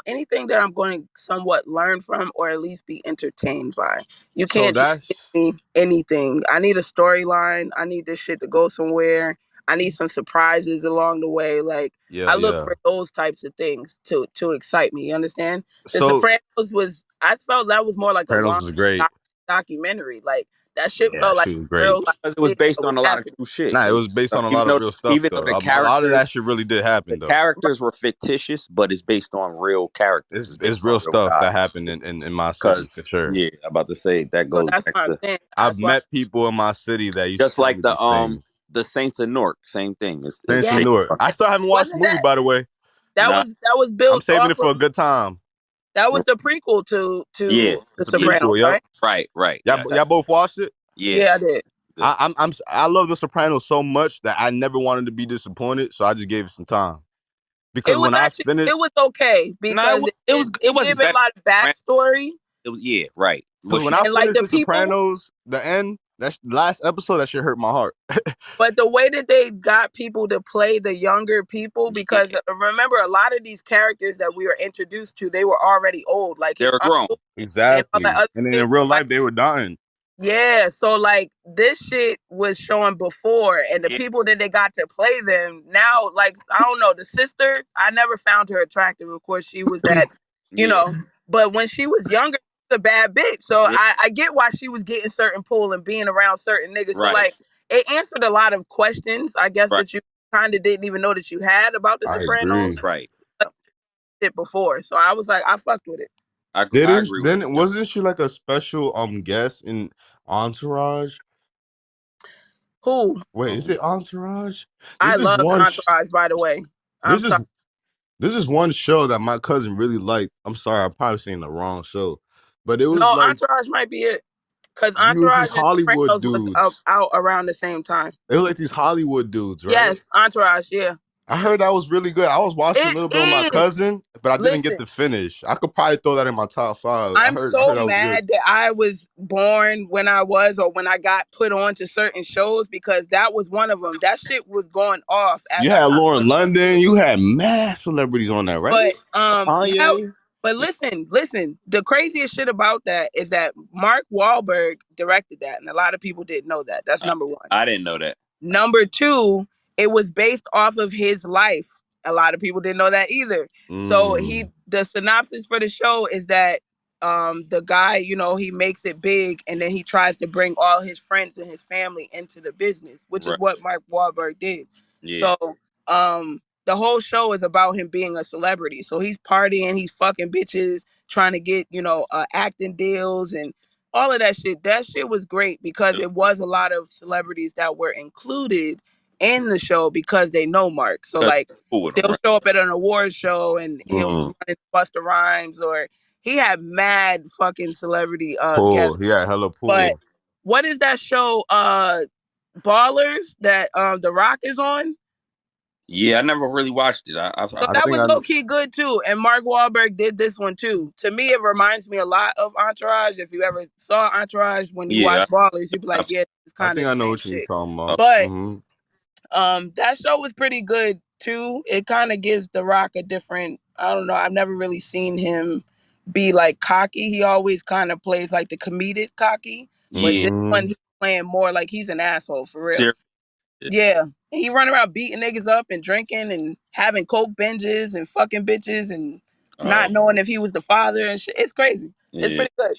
anything that I'm going to somewhat learn from or at least be entertained by. You So can't just give that's me anything. I need a storyline. I need this shit to go somewhere. I need some surprises along the way. Like yeah, I look yeah. for those types of things to excite me. You understand? The So Sopranos was. I felt that was more like a Sopranos long was great. documentary. Like that shit Yeah, felt like she was great. real life because it was shit based that was on a lot of happening. true shit. Nah, it was based on a lot of real stuff Even though though. A lot of that shit really did the happen though. characters were fictitious, but it's based on real characters. It's It's it's based on real real stuff that guys. happened in my city Because for sure. yeah, I'm about to say that So goes that's back what I'm to saying. I've That's why. met people in my city that used to just tell like me these things. the Saints of Newark. Same thing. It's Saints of Yeah, based Newark. on I still haven't watched the wasn't movie, that by the way. nah, that was I'm built saving off it of for a good time. that was the prequel to yeah, The It's a yeah, Sopranos, prequel. Yep. right? right, Y'all, yeah, y'all both watched it. yeah. Yeah, I did. Good. I love The Sopranos so much that I never wanted to be disappointed, so I just gave it some time. Because It was when I actually finished, it was okay No, because it it wasn't gave a better. lot of Than backstory It was yeah, right. because What when she I and like finished the The people. Sopranos, the end, that last episode, that shit hurt my heart. But the way that they got people to play the younger people, yeah, because remember a lot of these characters that we were introduced to, they were already old, like they his were grown. uncle and all that Exactly. other And then shit. in real Like life, they were dying. yeah, so like this shit was showing before, and the Yeah, people that they got to play them now, like I don't know, the sister, I never found her attractive. Of course, she was that, you yeah, know, but when she was younger, she was a bad bitch. So yeah, I get why she was getting certain pull and being around certain niggas. So right, like it answered a lot of questions, I guess, right, that you kind of didn't even know that you had about The I Sopranos agree. right. Yeah. shit before. So I was like, I fucked with it. I Didn't agree with then you. wasn't she like a special guest in Entourage? Who? Wait, is Um, it Entourage? I This is loved one. Entourage, by the way. I'm This is sorry. this is one show that my cousin really liked. I'm sorry, I'm probably saying the wrong show, but it was No, like Entourage might be it. because I think it was these Entourage and Hollywood Sopranos was dudes. out around the same time. They were like these Hollywood dudes, right? Yes, Entourage. Yeah, I heard that was really good. I was watching a it little bit with my is. cousin, but I didn't get Listen, to finish. I could probably throw that in my top five. I'm I so heard that was good. mad that I was born when I was, or when I got put on to certain shows, because that was one of them. That shit was going off You as I had got Lauren put on to London. it. You had mad celebrities on that, right? But that. Kanye. But listen. The craziest shit about that is that Mark Wahlberg directed that, and a lot of people didn't know that. That's I, number one. I didn't know that. Number two, it was based off of his life. A lot of people didn't know that either. So Mm, the synopsis for the show is that the guy, he makes it big, and then he tries to bring all his friends and his family into the business, which is Right. what Mark Wahlberg did. Yeah. So the whole show is about him being a celebrity. So he's partying, he's fucking bitches, trying to get, acting deals and all of that shit. That shit was great because it was a lot of celebrities that were included in the show because they know Mark. So That's like cool with him, they'll right? show up at an award show and he'll be mm. running Busta Rhymes, or he had mad fucking celebrity Pull. guests. He had hella But pull. what is that show? Ballers that The Rock is on? Yeah, I never really watched it. So I that think was I. low key good too. And Mark Wahlberg did this one too. To me, it reminds me a lot of Entourage. If you ever saw Entourage when you Yeah, watch Ballers, you'd be like, I've yeah, it's I kind of think the I know same what you're shit. talking about. oh, But Hmm. that show was pretty good too. It kind of gives The Rock a different. I don't know. I've never really seen him be like cocky. He always kind of plays like the comedic cocky. But yeah. this one, Mm. he's playing more like he's an asshole for real. Serious. Yeah. He run around beating niggas up and drinking and having coke binges and fucking bitches and Oh, not knowing if he was the father and shit. It's crazy. It's yeah. pretty good.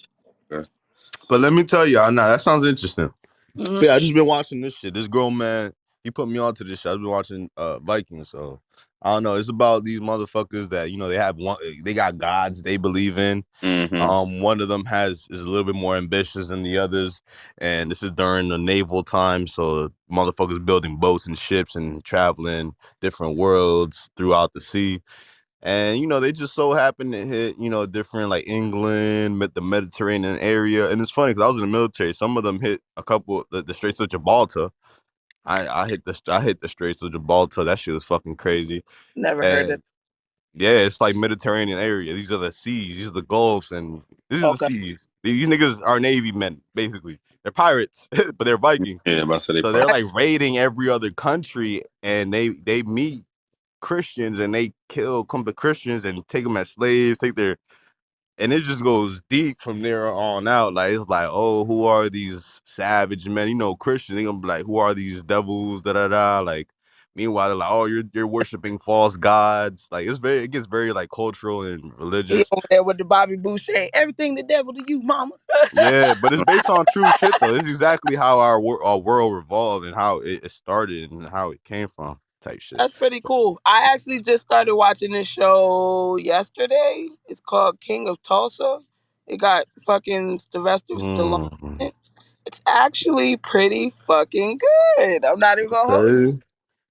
But let me tell you, nah, that sounds interesting. Hmm. But yeah, I just been watching this shit. This grown man, he put me onto this shit. I've been watching Vikings, so I don't know. It's about these motherfuckers that they have one. They got gods they believe in. Mm-hmm. One of them is a little bit more ambitious than the others, and this is during the naval time. So motherfuckers building boats and ships and traveling different worlds throughout the sea. And they just so happen to hit different like England, the Mediterranean area. And it's funny because I was in the military. Some of them hit a couple the Straits of Gibraltar. I hit the Straits of Gibraltar. That shit was fucking crazy. Never heard of. And yeah, it's like Mediterranean area. These are the seas. These are the Gulfs, and these are the Okay. seas. These niggas are Navy men, basically. They're pirates, but they're Vikings. Yeah, about to say they So probably. they're like raiding every other country, and they meet Christians and they come to Christians and take them as slaves, take their and it just goes deep from there on out. Like it's like, oh, who are these savage men? Christians, they gonna be like, who are these devils? Da da da. Like meanwhile, they're like, oh, you're worshiping false gods. Like it gets very like cultural and He religious. over there with the Bobby Boucher. Everything the devil to you, mama. Yeah, but it's based on true shit though. It's exactly how our world revolved and how it started and how it came from type shit. That's pretty cool. I actually just started watching this show yesterday. It's called King of Tulsa. It got fucking Sylvester Stallone Mm. in it. It's actually pretty fucking good. I'm not even gonna hold you. Okay.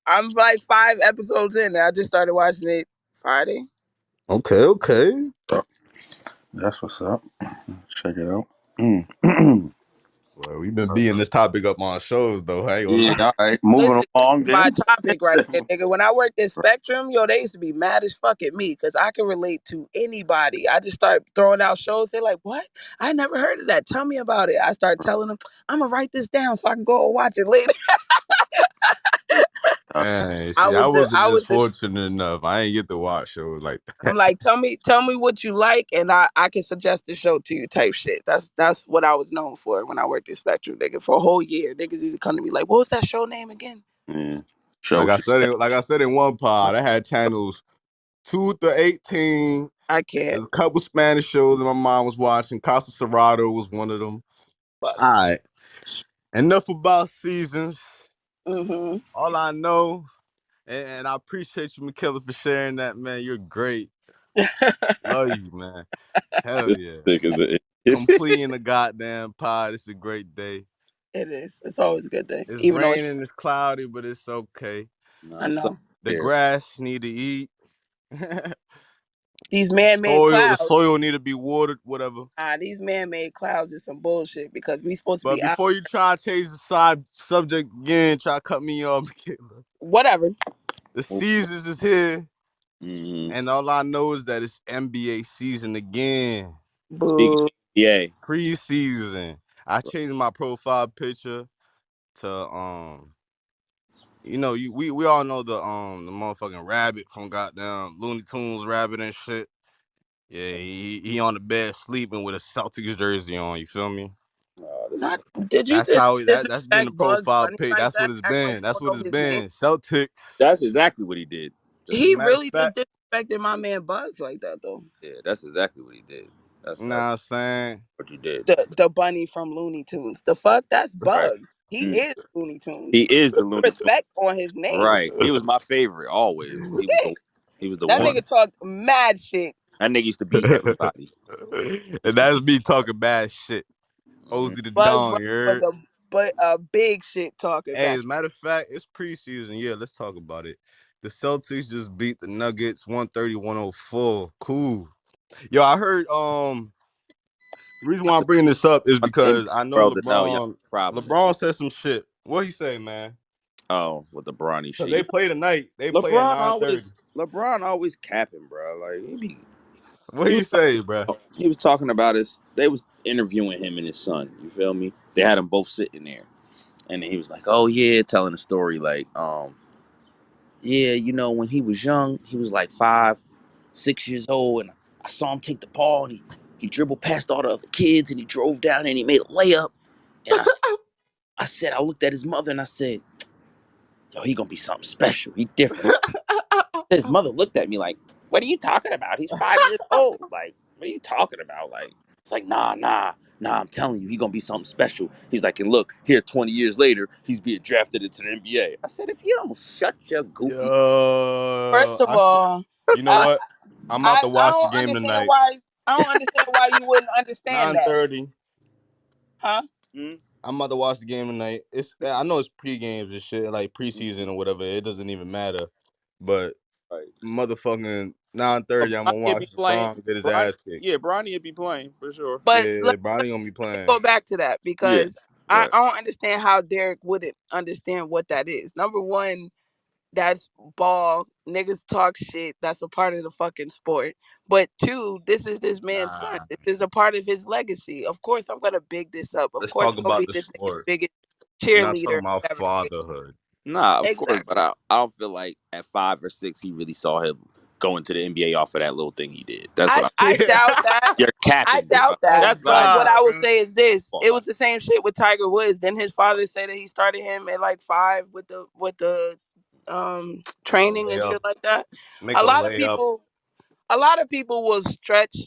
I'm like 5 episodes in. And I just started watching it Friday. Okay. Okay. Oh, that's what's up. Let's check it out. Mm. Well, we've been beating this topic up on shows though. I ain't gonna Yeah. lie. All right. Moving Listen, this along is my then. topic right here, nigga. When I worked at Spectrum, yo, they used to be mad as fuck at me because I can relate to anybody. I just start throwing out shows. They're like, "What? I never heard of that. Tell me about it." I start telling them, "I'm gonna write this down so I can go and watch it later." Man, I see, I was the, wasn't I just was the. fortunate enough. I ain't get to watch shows like I'm that. like, tell me what you like, and I can suggest the show to you, type shit. That's what I was known for when I worked at Spectrum, nigga. For a whole year, niggas used to come to me like, "What was that show name again?" Yeah. Show Like I shit. said, in one pod, I had channels 2 to 18. I can't. There's a couple Spanish shows that my mom was watching. Casa Cerrado was one of them. Fuck. All right, enough about seasons. Mm-hmm. All I know, and I appreciate you, McKellar, for sharing that, man. You're great. Love you, man. Hell This yeah. thick as an idiot. Completing the goddamn pod. It's a great day. It is. It's always a good thing, It's even though raining, it's cloudy, but it's okay. I Nah, suck know. The here. grass need to eat. These man-made The clouds. soil need to be watered, whatever. These man-made clouds is some bullshit because we supposed to But be out. before you try to change the side subject again, try to cut me off. Whatever. The seasons is here, Mm-hmm. and all I know is that it's NBA season again. Speaking Boo. of NBA, Preseason. I changed my profile picture to we all know the motherfucking rabbit from goddamn Looney Tunes rabbit and shit. Yeah, he on the bed sleeping with a Celtics jersey on. You feel me? this is Not did you That's just how that's been the disrespect Bugs profile Bunny pic. like That's what that? it's Act like been. you That's don't what know it's his name. been. Celtics. that's exactly what he did. Just He Matter of really just fact, disrespected my man Bugs like that though. yeah, that's exactly what he did. That's you know what I'm saying? what he did. The bunny from Looney Tunes. The fuck? That's Right. Bugs. He Mm. is Looney Tunes. He is the Put some Looney Tunes. respect on his name. Right. He was my favorite always. Shit. He was the That one. nigga talked mad shit. That nigga used to beat everybody. And Used to that's beat. me talking bad shit. Mhm. Ozzy the Bugs Don, Bunny you was heard? a big shit talker Hey, back. as a matter of fact, it's preseason. Yeah, let's talk about it. The Celtics just beat the Nuggets 130-104. Cool. Yo, I heard the reason why I'm bringing this up is Want the because NBA I know world to know y'all LeBron. problem is LeBron said some shit. What he say, man? with the Bronny Cause shit. they play tonight. They play at LeBron 9:30. always capping, bro. Like What he he was say, bro? he was talking about his. They was interviewing him and his son. You feel me? They had them both sitting there, and then he was like, "Oh yeah," telling a story like, yeah, when he was young, he was like 5, 6 years old, and I saw him take the ball and he dribbled past all the other kids and he drove down and he made a layup, and I looked at his mother and I said, yo, he gonna be something special. He different. His mother looked at me like, what are you talking about? He's 5 years old. Like, what are you talking about? Like, it's like, nah, I'm telling you, he gonna be something special. He's like, and look, here 20 years later, he's being drafted into the NBA. I said, if you don't shut your goofy. Yo, First of all, you know I what? I'm about I, to I watch the don't game understand tonight. why you wouldn't understand that. 9:30. Huh? Mm, I'm about to watch the game tonight. I know it's pre-games and shit, like preseason or whatever. It doesn't even matter. But right. motherfucking But 9:30, I'm Bronny gonna would be watch playing. LeBron get his Bronny, ass kicked. yeah, Bronny would be playing for sure. But Yeah, Bronny gonna be playing. go back to that Yeah, because but I don't understand how Derek wouldn't understand what that is. Number one, that's ball. Niggas talk shit. That's a part of the fucking sport. But two, this is this man's son. Nah. This is a part of his legacy. Of course, I'm gonna big this up. Of Let's course, talk I'm gonna about be the this nigga's sport. biggest We're not cheerleader, talking about whatever the case. fatherhood. nah, of course. But Exactly. I don't feel like at 5 or 6 he really saw him go into the NBA off of that little thing he did. That's what I Yeah. doubt that. you're I capping, bro. doubt that. Oh That's what I But what God, I will bro. say is this: thought. it Like, was the same shit with Tiger Woods. Then his father said that he started him at like 5 with the Make a training and layup. shit like that. Make A a lot of layup. people a lot of people will stretch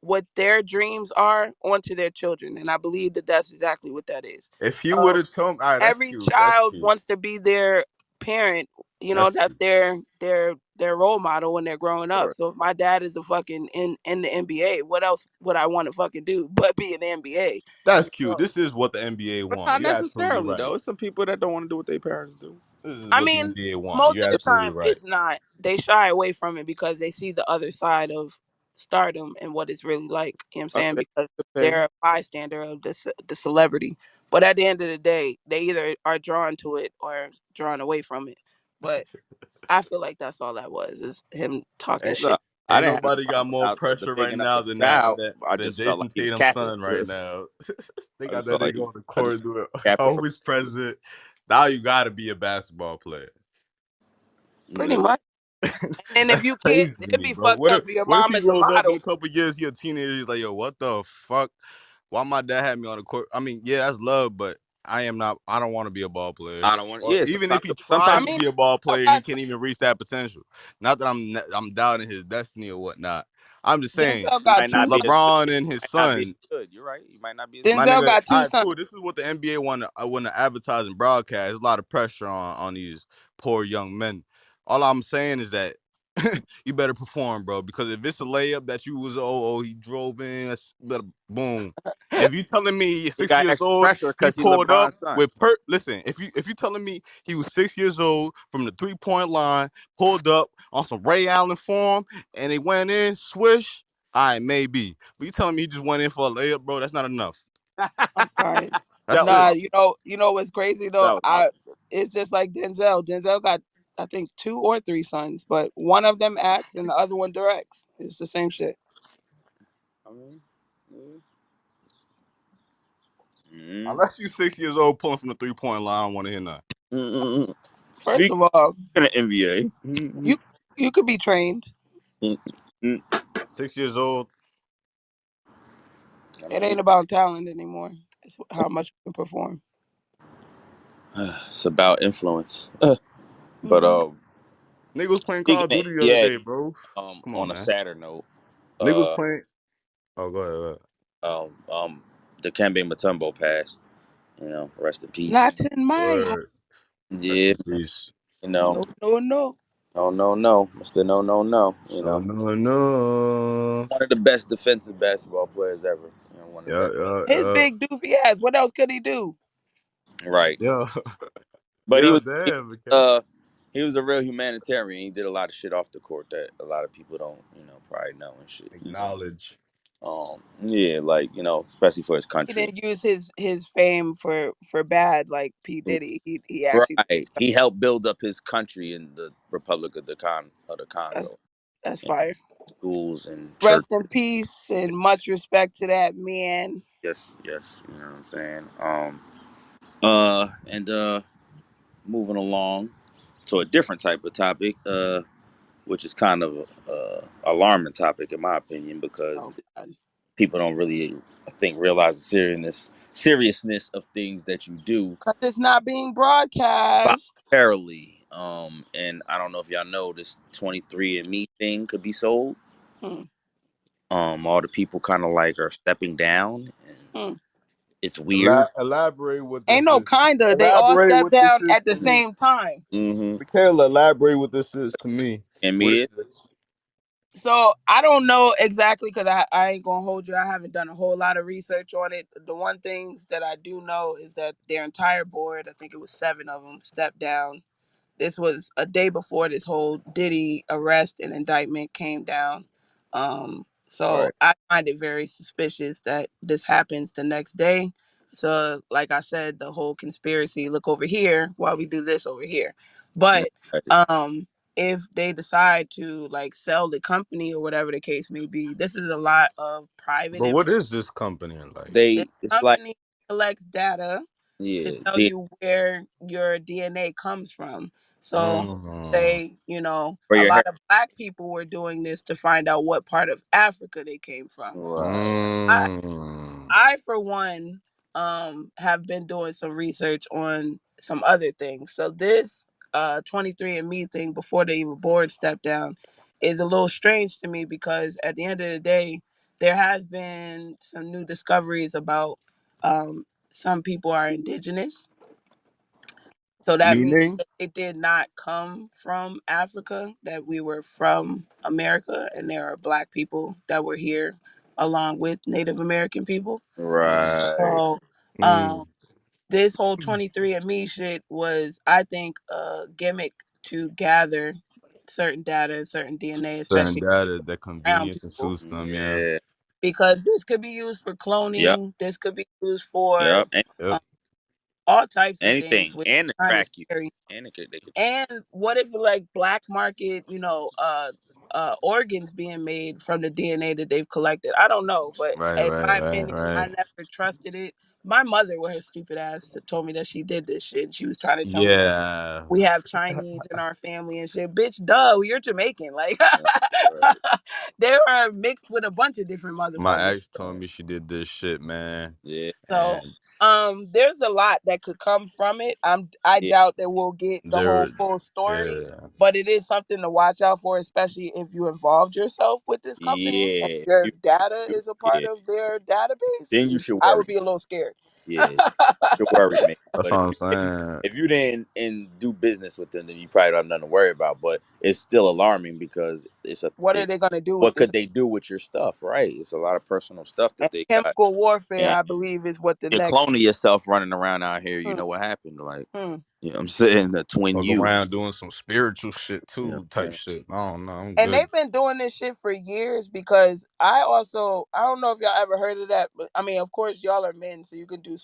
what their dreams are onto their children, and I believe that that's exactly what that is. If you would Um, have told me, all right, that's every cute. That's child cute. wants to be their parent. That's That's cute. their role model when they're growing up. right. So if my dad is a fucking in the NBA, what else would I want to fucking do but be in the NBA? That's cute. So This is what the NBA But want. not You're absolutely necessarily right. though. It's some people that don't want to do what their parents do. This is I what the mean, NBA want. most You're of the absolutely time right. it's not. They shy away from it because they see the other side of stardom and what it's really like. You know what I'm I saying? say Because it they're depends. a bystander of the celebrity. But at the end of the day, they either are drawn to it or drawn away from it. But I feel like that's all that was, is him talking Ain't, shit. Look, I ain't didn't have no nobody got problem more about the pressure right bigging up now of than the child. I than just felt like Jason he was Tatum's capping. son right now. They I got just that felt like nigga on the I court just doing capping from always present. Now you gotta be a basketball player. Pretty yeah. much. And if That's you can't, crazy to it'd me, be bro. fucked up if your What if mom he is a grows up in model. a couple years, he a teenager, he's like, yo, what the fuck? Why my dad had me on the court? I mean, yeah, that's love, but I don't want to be a ball player. I don't want. Or Yeah, even if he I tries sometimes to you mean, be a ball I player, he got can't even reach that potential. Not that I'm doubting his destiny or whatnot. I'm just saying, Denzel got might not two be as sons. good. LeBron and his Might not be as son, good. You're right. You might not be as my good. Denzel nigga. got All two right, sons. cool. This is what the NBA want to advertise and broadcast. There's a lot of pressure on these poor young men. All I'm saying is that you better perform, bro. Because if it's a layup that you was he drove in, that's better boom. If you telling me you're He 6 got years extra old, pressure he because he pulled up LeBron's son. with listen, if you telling me he was 6 years old from the 3 point line, pulled up on some Ray Allen form, and they went in, swish, all right, maybe. But you telling me he just went in for a layup, bro? That's not enough. I'm crying. That's That was Nah, it. my you know what's crazy though? that was my It's just like Denzel. Denzel got I think 2 or 3 sons, but one of them acts and the other one directs. It's the same shit. I mean, yeah. Mm-hmm. Unless you 6 years old pulling from the 3 point line, I don't want to hear nothing. Mm-mm. First Speaking of all, of NBA, mm-mm. you you could be trained. Mm-mm. 6 years old, I It mean, ain't about talent anymore. It's how much you can perform. it's about influence. But Hmm. niggas was playing Call speaking of of Duty the other NBA, day, bro. Come on, on a man. sadder note, Niggas was uh, playing. Oh, go ahead. Go ahead. Dikembe Mutumbo passed. Rest in peace. Not in my house. Word. Rest Yeah, in peace. you know, No, no, no. no, no, no, Mister No, no, no. No, no, no. One of the best defensive basketball players ever. One of the Yeah, best. yeah, His yeah. big doofy ass. What else could he do? Right, Yeah. but Yeah, damn, okay. he was a real humanitarian. He did a lot of shit off the court that a lot of people don't, probably know and shit. Acknowledge. Yeah, like especially for his He country. didn't use his fame for bad like P Diddy. He actually did Right, stuff. he helped build up his country in the Republic of the That's Congo, that's and fire. schools and church. Rest in peace and much respect to that man. Yes, yes, you know what I'm saying. And moving along to a different type of topic, which is kind of alarming topic in my opinion because Oh God. people don't really, I think, realize the seriousness of things that you do Cause it's not being broadcast. voluntarily. And I don't know if y'all know this 23andMe thing could be sold. Hmm, All the people kind of like are stepping down, and hmm. it's weird. Elaborate what Ain't this no is. kinda. They all Elaborate step what this down is at the to me. same time. Mm-hmm. Michaela, elaborate what this is to me. And What me, is this? So I don't know exactly because I ain't gonna hold you. I haven't done a whole lot of research on it. The one things that I do know is that their entire board, I think it was 7 of them, stepped down. This was a day before this whole Diddy arrest and indictment came down. So right, I find it very suspicious that this happens the next day. So, like I said, the whole conspiracy look over here while we do this over here. But right. um, if they decide to like sell the company or whatever the case may be, this is a lot of private But what information. is this company like? This It's like, company collects data to yeah, tell you where your DNA comes from. So Mm. say, for a your hair, lot of black people were doing this to find out what part of Africa they came from. right, I Mm. I for one have been doing some research on some other things. So this 23andMe thing before the even board stepped down is a little strange to me because at the end of the day there has been some new discoveries about some people are indigenous, so that means Meaning? that it did not come from Africa, that we were from America, and there are black people that were here along with Native American people. right. So um, Mm. this whole 23andMe shit was, I think, a gimmick to gather certain data and certain DNA, Certain especially data that around convenience and people, suits them, yeah. Yeah, because this could be used for yep, cloning. This could be used for yep. And Yep. um, all types of things, anything, which and to is kind of track you, scary. and they could. And what if like black market, organs being made from the DNA that they've collected? I don't know, but Right, in right, my right, opinion, I right. never trusted it. My mother, with her stupid ass, told me that she did this shit. She was trying to tell me that Yeah. we have Chinese in our family and shit. Bitch, duh, you're Jamaican. Like Right. they are mixed with a bunch of different My motherfuckers. ex told me she did this shit, man. Yeah, So, And there's a lot that could come from it. I yeah, doubt that we'll get the whole there, full story, yeah. but it is something to watch out for, especially if you involved yourself with this company and yeah. your data is a part Yeah. of their database. Then you should I would worry. be a little scared. Yeah, you're worried, man. That's But what I'm if saying. if you didn't and do business with them, then you probably don't have nothing to worry about. But it's still alarming because What are they gonna do with what this? could they do with your stuff, right? It's a lot of personal stuff And that they got, chemical warfare, and I believe, is what the you're next. cloning yourself running around out here. You Hmm, know what happened? Like, hmm. you know what I'm saying? The twin Fuck you. around doing some spiritual shit You know too, what I'm type saying? shit. I don't know. I'm And good. they've been doing this shit for years because I don't know if y'all ever heard of that, but I mean, of course, y'all are men, so you can do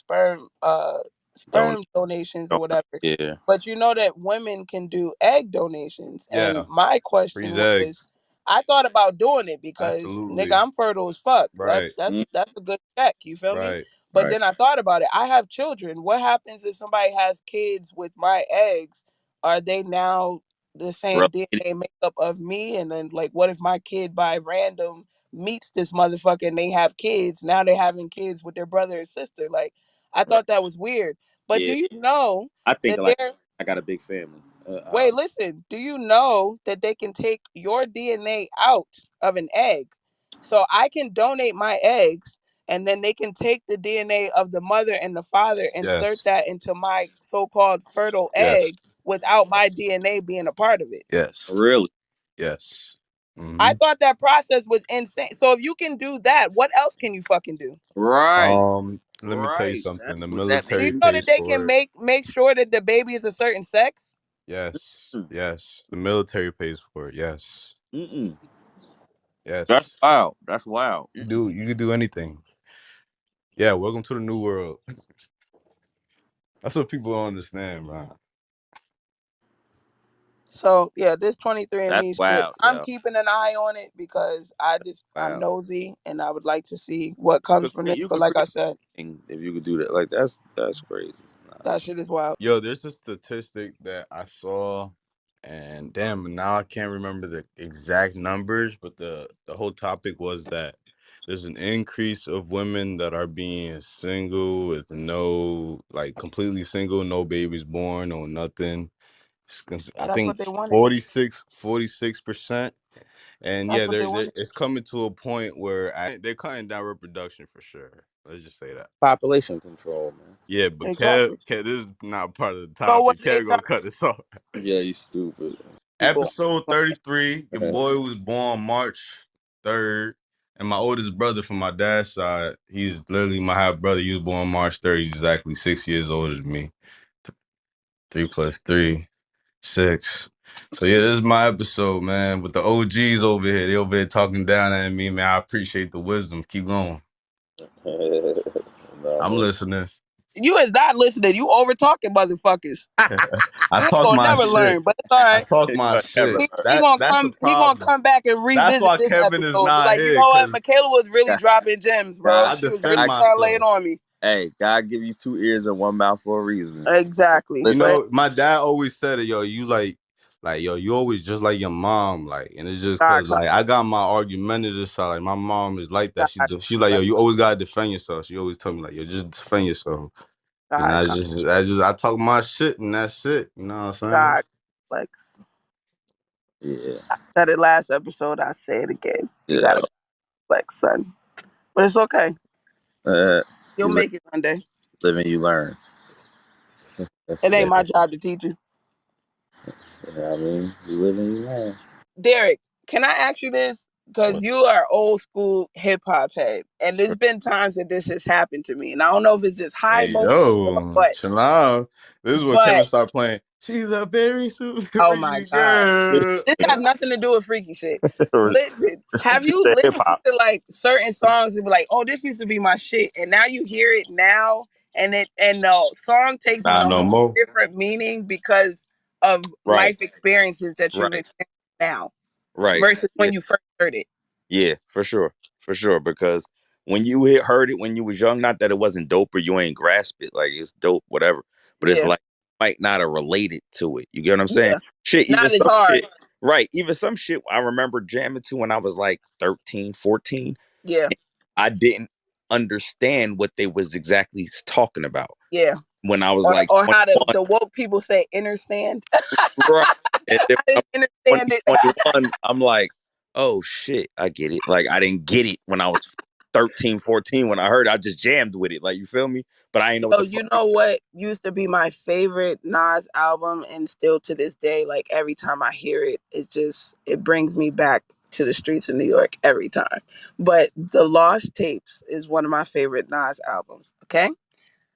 Don't sperm donations or don't. whatever. Yeah. But you know that women can do egg donations. And Yeah. my question Freeze was, eggs. I thought about doing it because nigga, Absolutely. I'm fertile as fuck. Right. Mm, That's a good check. You feel me? Right. But Right. then I thought about it. I have children. What happens if somebody has kids with my eggs? Are they now the same related. DNA makeup of me? And then like, what if my kid by random meets this motherfucker and they have kids? Now they're having kids with their brother or sister. Like, I Right. thought that was weird. But do Yeah. you know I think that like there I got a big family. Wait, listen. Do you know that they can take your DNA out of an egg? So I can donate my eggs and then they can take the DNA of the mother and the father, insert Yes. that into my so-called fertile Yes. egg without my DNA being a part of it. Yes. Really? Yes. I Hmm. thought that process was insane. So if you can do that, what else can you fucking do? Right. Let me tell you Right. something. That's The what that Do makes you military me. know that pays they can for it. make sure that the baby is a certain sex? Yes. Mm. Yes. The military pays for it. Yes. Mm-mm. That's Yes. wild. That's wild. You can do anything. Yeah, welcome to the new world. That's what people don't understand, man. So yeah, this 23 and That's Me shit, wild, I'm yo. keeping an eye on it because I'm Wow. nosy and I would like to see what comes from this. You But could like I create said, anything if you could do that. Like that's crazy. Nah. that shit is wild. Yo, there's a statistic that I saw, and damn, now I can't remember the exact numbers, but the whole topic was that there's an increase of women that are being single with no, like completely single, no babies born, no nothing. Yeah, I that's what think they wanted. 46%. And That's yeah, what they there's wanted. it's coming to a point where they're cutting down reproduction for sure. Let's just say that. Population control, man. Yeah, but Exactly. Kev, this is not part of the So was topic. it? Kev gonna cut this off. Yeah, you stupid. People. Episode 33. Your Uh, boy was born March 3rd. And my oldest brother from my dad's side, he's literally my half brother. He was born March 3rd. He's exactly 6 years older than me. 3 plus 3, 6. So yeah, this is my episode, man. With the OGs over here. They over here talking down at me, man. I appreciate the wisdom. Keep going. no, I'm listening. You is not listening. You over talking motherfuckers. I You ain't talk gonna my never shit. learn, but it's all I right. talk my never shit. He gonna That's the come. He gonna problem. come back and That's revisit why this Kevin is episode. Be not like, you here, know what? because Michaela was really dropping gems, bro. God, I She was defend really God, trying to lay it myself. on me. hey, God give you 2 ears and one mouth for a reason. Exactly. You Listen, But know, my dad always said it, yo, you like, yo, you always just like your mom, like, and it's just got cause you. like I got my argumentative side. Like my mom is like that. Got you. She like, yo, you always gotta defend yourself. She always tell me like, yo, just defend yourself. And God, I talk my shit and that's it. You know what I'm saying? God, like yeah, I said it last episode. I say it again. You yeah. gotta flex, son. But it's okay. You'll You live, make it one day. live and you learn. That's It ain't that. my job to teach you. You know what I mean? You live and you learn. Derek, can I ask you this? Because What? you are old school hip hop head, and there's been times that this has happened to me, and I don't know if it's just high Hey emotion or yo, what. chill out. This is when Kevin But started playing. She's a very super oh my pretty god, girl. this has nothing to do with freaky shit. Listen, have Respect you the hip listened hop. to like certain songs and be like, "Oh, this used to be my shit," and now you hear it now, and the song takes on Not a no whole more. different meaning because of Right, life experiences that you've right, experienced now right. versus Yeah, when you first heard it. yeah, for sure. Because when you heard it when you was young, not that it wasn't dope or you ain't grasp it, like it's dope, whatever. But it's Yeah, like might not have related to it. You get what I'm saying? yeah, Shit, even not as some hard. shit. Right, even some shit I remember jamming to when I was like 13, 14. Yeah, I didn't understand what they was exactly talking about yeah. when I was like Or how 21. the woke people say understand. Right. And then I when didn't I'm understand it. 20, 21, I'm like, oh shit, I get it. Like I didn't get it when I was 14. 13, 14 when I heard it. I just jammed with it. Like, you feel me? But I ain't know what Yo, the you fuck it know what used to be my favorite Nas album, and still to this day, like every time I hear it, it brings me back to the streets of New York every time. But the Lost Tapes is one of my favorite Nas albums. Okay,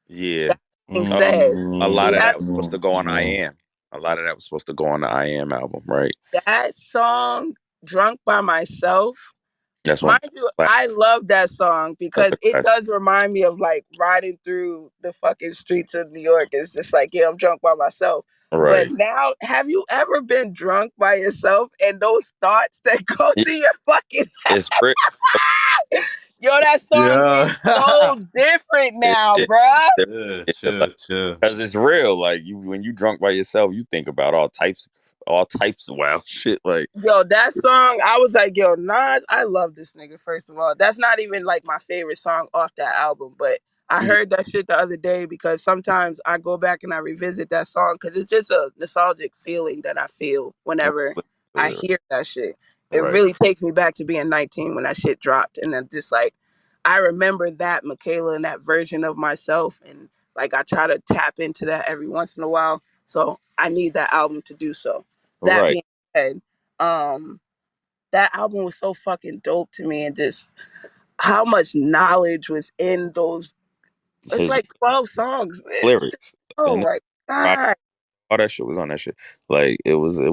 Yeah. that being Uh, said, a lot of that that was supposed to go on I Am. A lot of that was supposed to go on the I Am album, right? that song, "Drunk by Myself," That's one. mind you, Like, I love that song that's because a it classic. does remind me of like riding through the fucking streets of New York. It's just like, yeah, I'm drunk by myself. But Right. now, have you ever been drunk by yourself and those thoughts that go Yeah, through your fucking it's real. yo, that song Yeah. is so different It, now, it, bruh. Yeah, like, chill, chill. cause it's real. Like, you, when you drunk by yourself, you think about all types of wild shit. Like, Yo, that song, I was like, yo, Nas, I love this nigga, first of all. That's not even like my favorite song off that album, but I yeah, heard that shit the other day because sometimes I go back and I revisit that song because it's just a nostalgic feeling that I feel whenever I hear that shit. It right, really takes me back to being 19 when that shit dropped. And then just like, I remember that Michaela and that version of myself. And like, I try to tap into that every once in a while. So I need that album to do so. That right. being said, um that album was so fucking dope to me, and just how much knowledge was in those. It's His like 12 songs. It's just, lyrics oh and my god. all that shit was on that shit. Like, it was a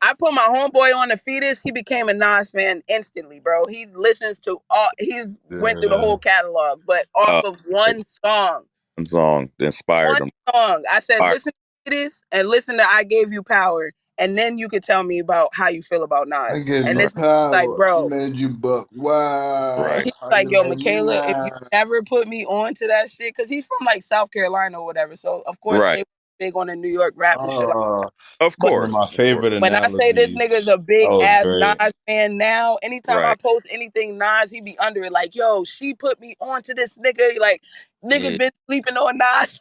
I put my homeboy on the fetus. He became a Nas fan instantly, bro. He listens to all. He's went through the Yeah. whole catalog, but off uh, of one song. one song that inspired One him. song. I said, Inspired, listen to this and listen to "I Gave You Power," and then you could tell me about how you feel about I Nas. gave And you this like, power. I bro, made you buck wild. right, he's How like, you yo, like me Michaela, if you now? never put me on to that shit, because he's from like South Carolina or whatever. So of course right. they big on the New York rap and shit. Oh, Of But one of course, my of course. favorite when I say this nigga's analogies. a That big was ass great. Nas fan now, anytime I Right. post anything Nas, he be under it like, yo, she put me on to this nigga. Like, nigga Yeah. been sleeping on Nas.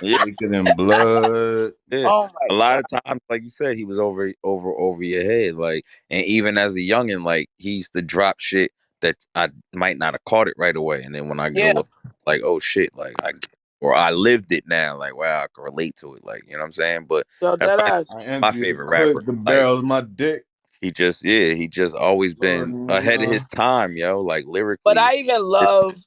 Yeah. Naked in blood. Yeah. Oh A my lot god. of times, like you said, he was over your head. Like, and even as a youngin, like, he used to drop shit that I might not have caught it right away. And then when I get a Yeah. look, like, oh shit, like or I lived it now, like, wow, I can relate to it. Like, you know what I'm saying? But Yo, that's that probably ass. I my empty the favorite rapper. clip, the Like, barrels, my dick. he just always Lord, been ahead of his time, yo. Like, But lyrically, I even it's love,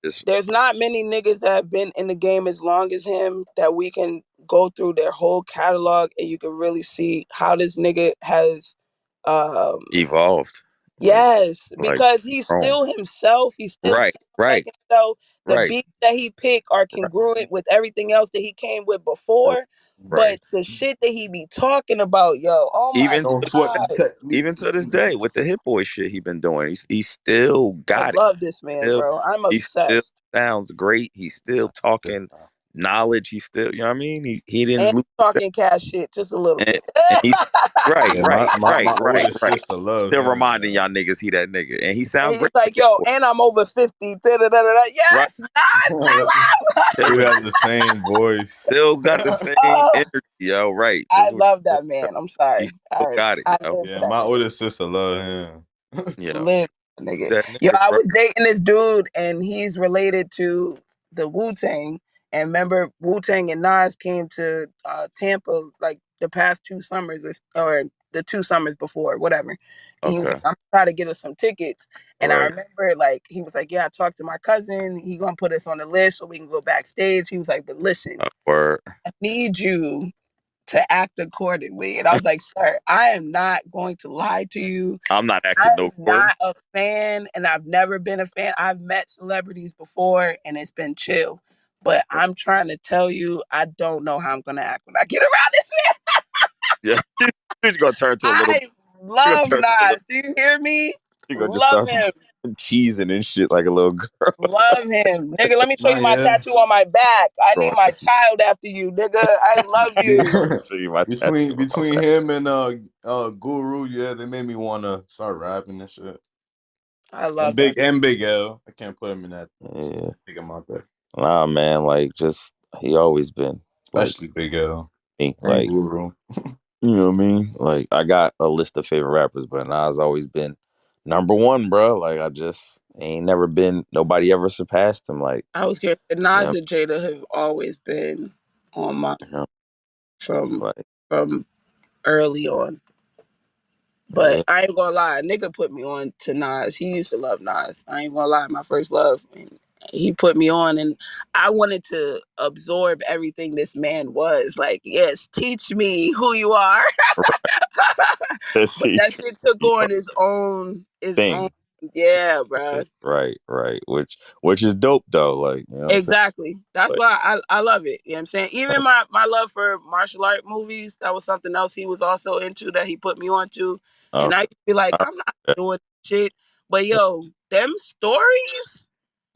just there's not many niggas that have been in the game as long as him that we can go through their whole catalog and you can really see how this nigga has um evolved. yes, Like, because he's grown. still himself, he still Right, sounds like right, himself. The right, beats that he picked are right, congruent with everything else that he came with before. right. But the shit that he be talking about, yo, oh my Even to don't this sweat god. the day, technique. even to this day, with the Hit Boy shit he been doing, he still I got it. love this man, Still, bro. I'm he still obsessed. sounds great. He's still talking knowledge. He still, you know what I mean? He didn't And lose that. talking cash shit just a little And, bit. and he's right, Yeah, right, my right, right, older right. sister love Still him, reminding man. y'all niggas he that nigga, and he And sound he's great for like, Hit yo, Boy. and I'm over 50. Da-da-da-da-da. Right, Yes, nice. We killing, have the same voice. still got the same Oh, energy, yo. Right, I this is what love he that said. man. I'm He sorry. still got it, I yo. live for Yeah, that my nigga. older sister love him. Yo, Live for that nigga. that Yo, nigga, I bro. was dating this dude, and he's related to the Wu Tang. And remember, Wu Tang and Nas came to Tampa like the past 2 summers, or the 2 summers before, whatever. And he was Okay, like, I'm trying to get us some tickets. And I right. remember, like, he was like, yeah, I talked to my cousin. He gonna put us on the list so we can go backstage. He was like, but listen, Word. I need you to act accordingly. And I was like, sir, I am not going to lie to you. I'm not acting I'm no quarter. not a fan, and I've never been a fan. I've met celebrities before, and it's been chill. But I'm trying to tell you, I don't know how I'm gonna act when I get around this man. Yeah, you're gonna turn to a little. I You're gonna love turn to a little. Nas. Do you hear me? You're gonna just Love start him. cheesing and shit like a little girl. Love him. Nigga, let me show you Not my yet. tattoo on my back. I Bro, named my child after you, nigga. I love you. show you my between tattoo. between him and Guru, yeah, they made me wanna start rapping and shit. I And love that. Big L. I can't put him in that. Yeah, Take him out there. nah, man. Like, just he always been like Especially Big L me. and Like, Guru. you know what I mean? Like, I got a list of favorite rappers, but Nas always been number one, bro. Like I just ain't never been nobody ever surpassed him. Like I was scared. you know, Nas and Jada have always been on my you know, from like from early on. But yeah, I ain't gonna lie, a nigga put me on to Nas. He used to love Nas. I ain't gonna lie, my first love. And he put me on, and I wanted to absorb everything this man was. Like, yes, teach me who you are. that's But that shit took on his own. thing. Yeah, bro. Right, right. Which is dope though. Like you know what I'm saying. Exactly. That's Like why I love it. You know what I'm saying? Even my love for martial art movies, that was something else he was also into that he put me on to. And I okay, used to be like, all I'm not right. doing shit. But yo, them stories,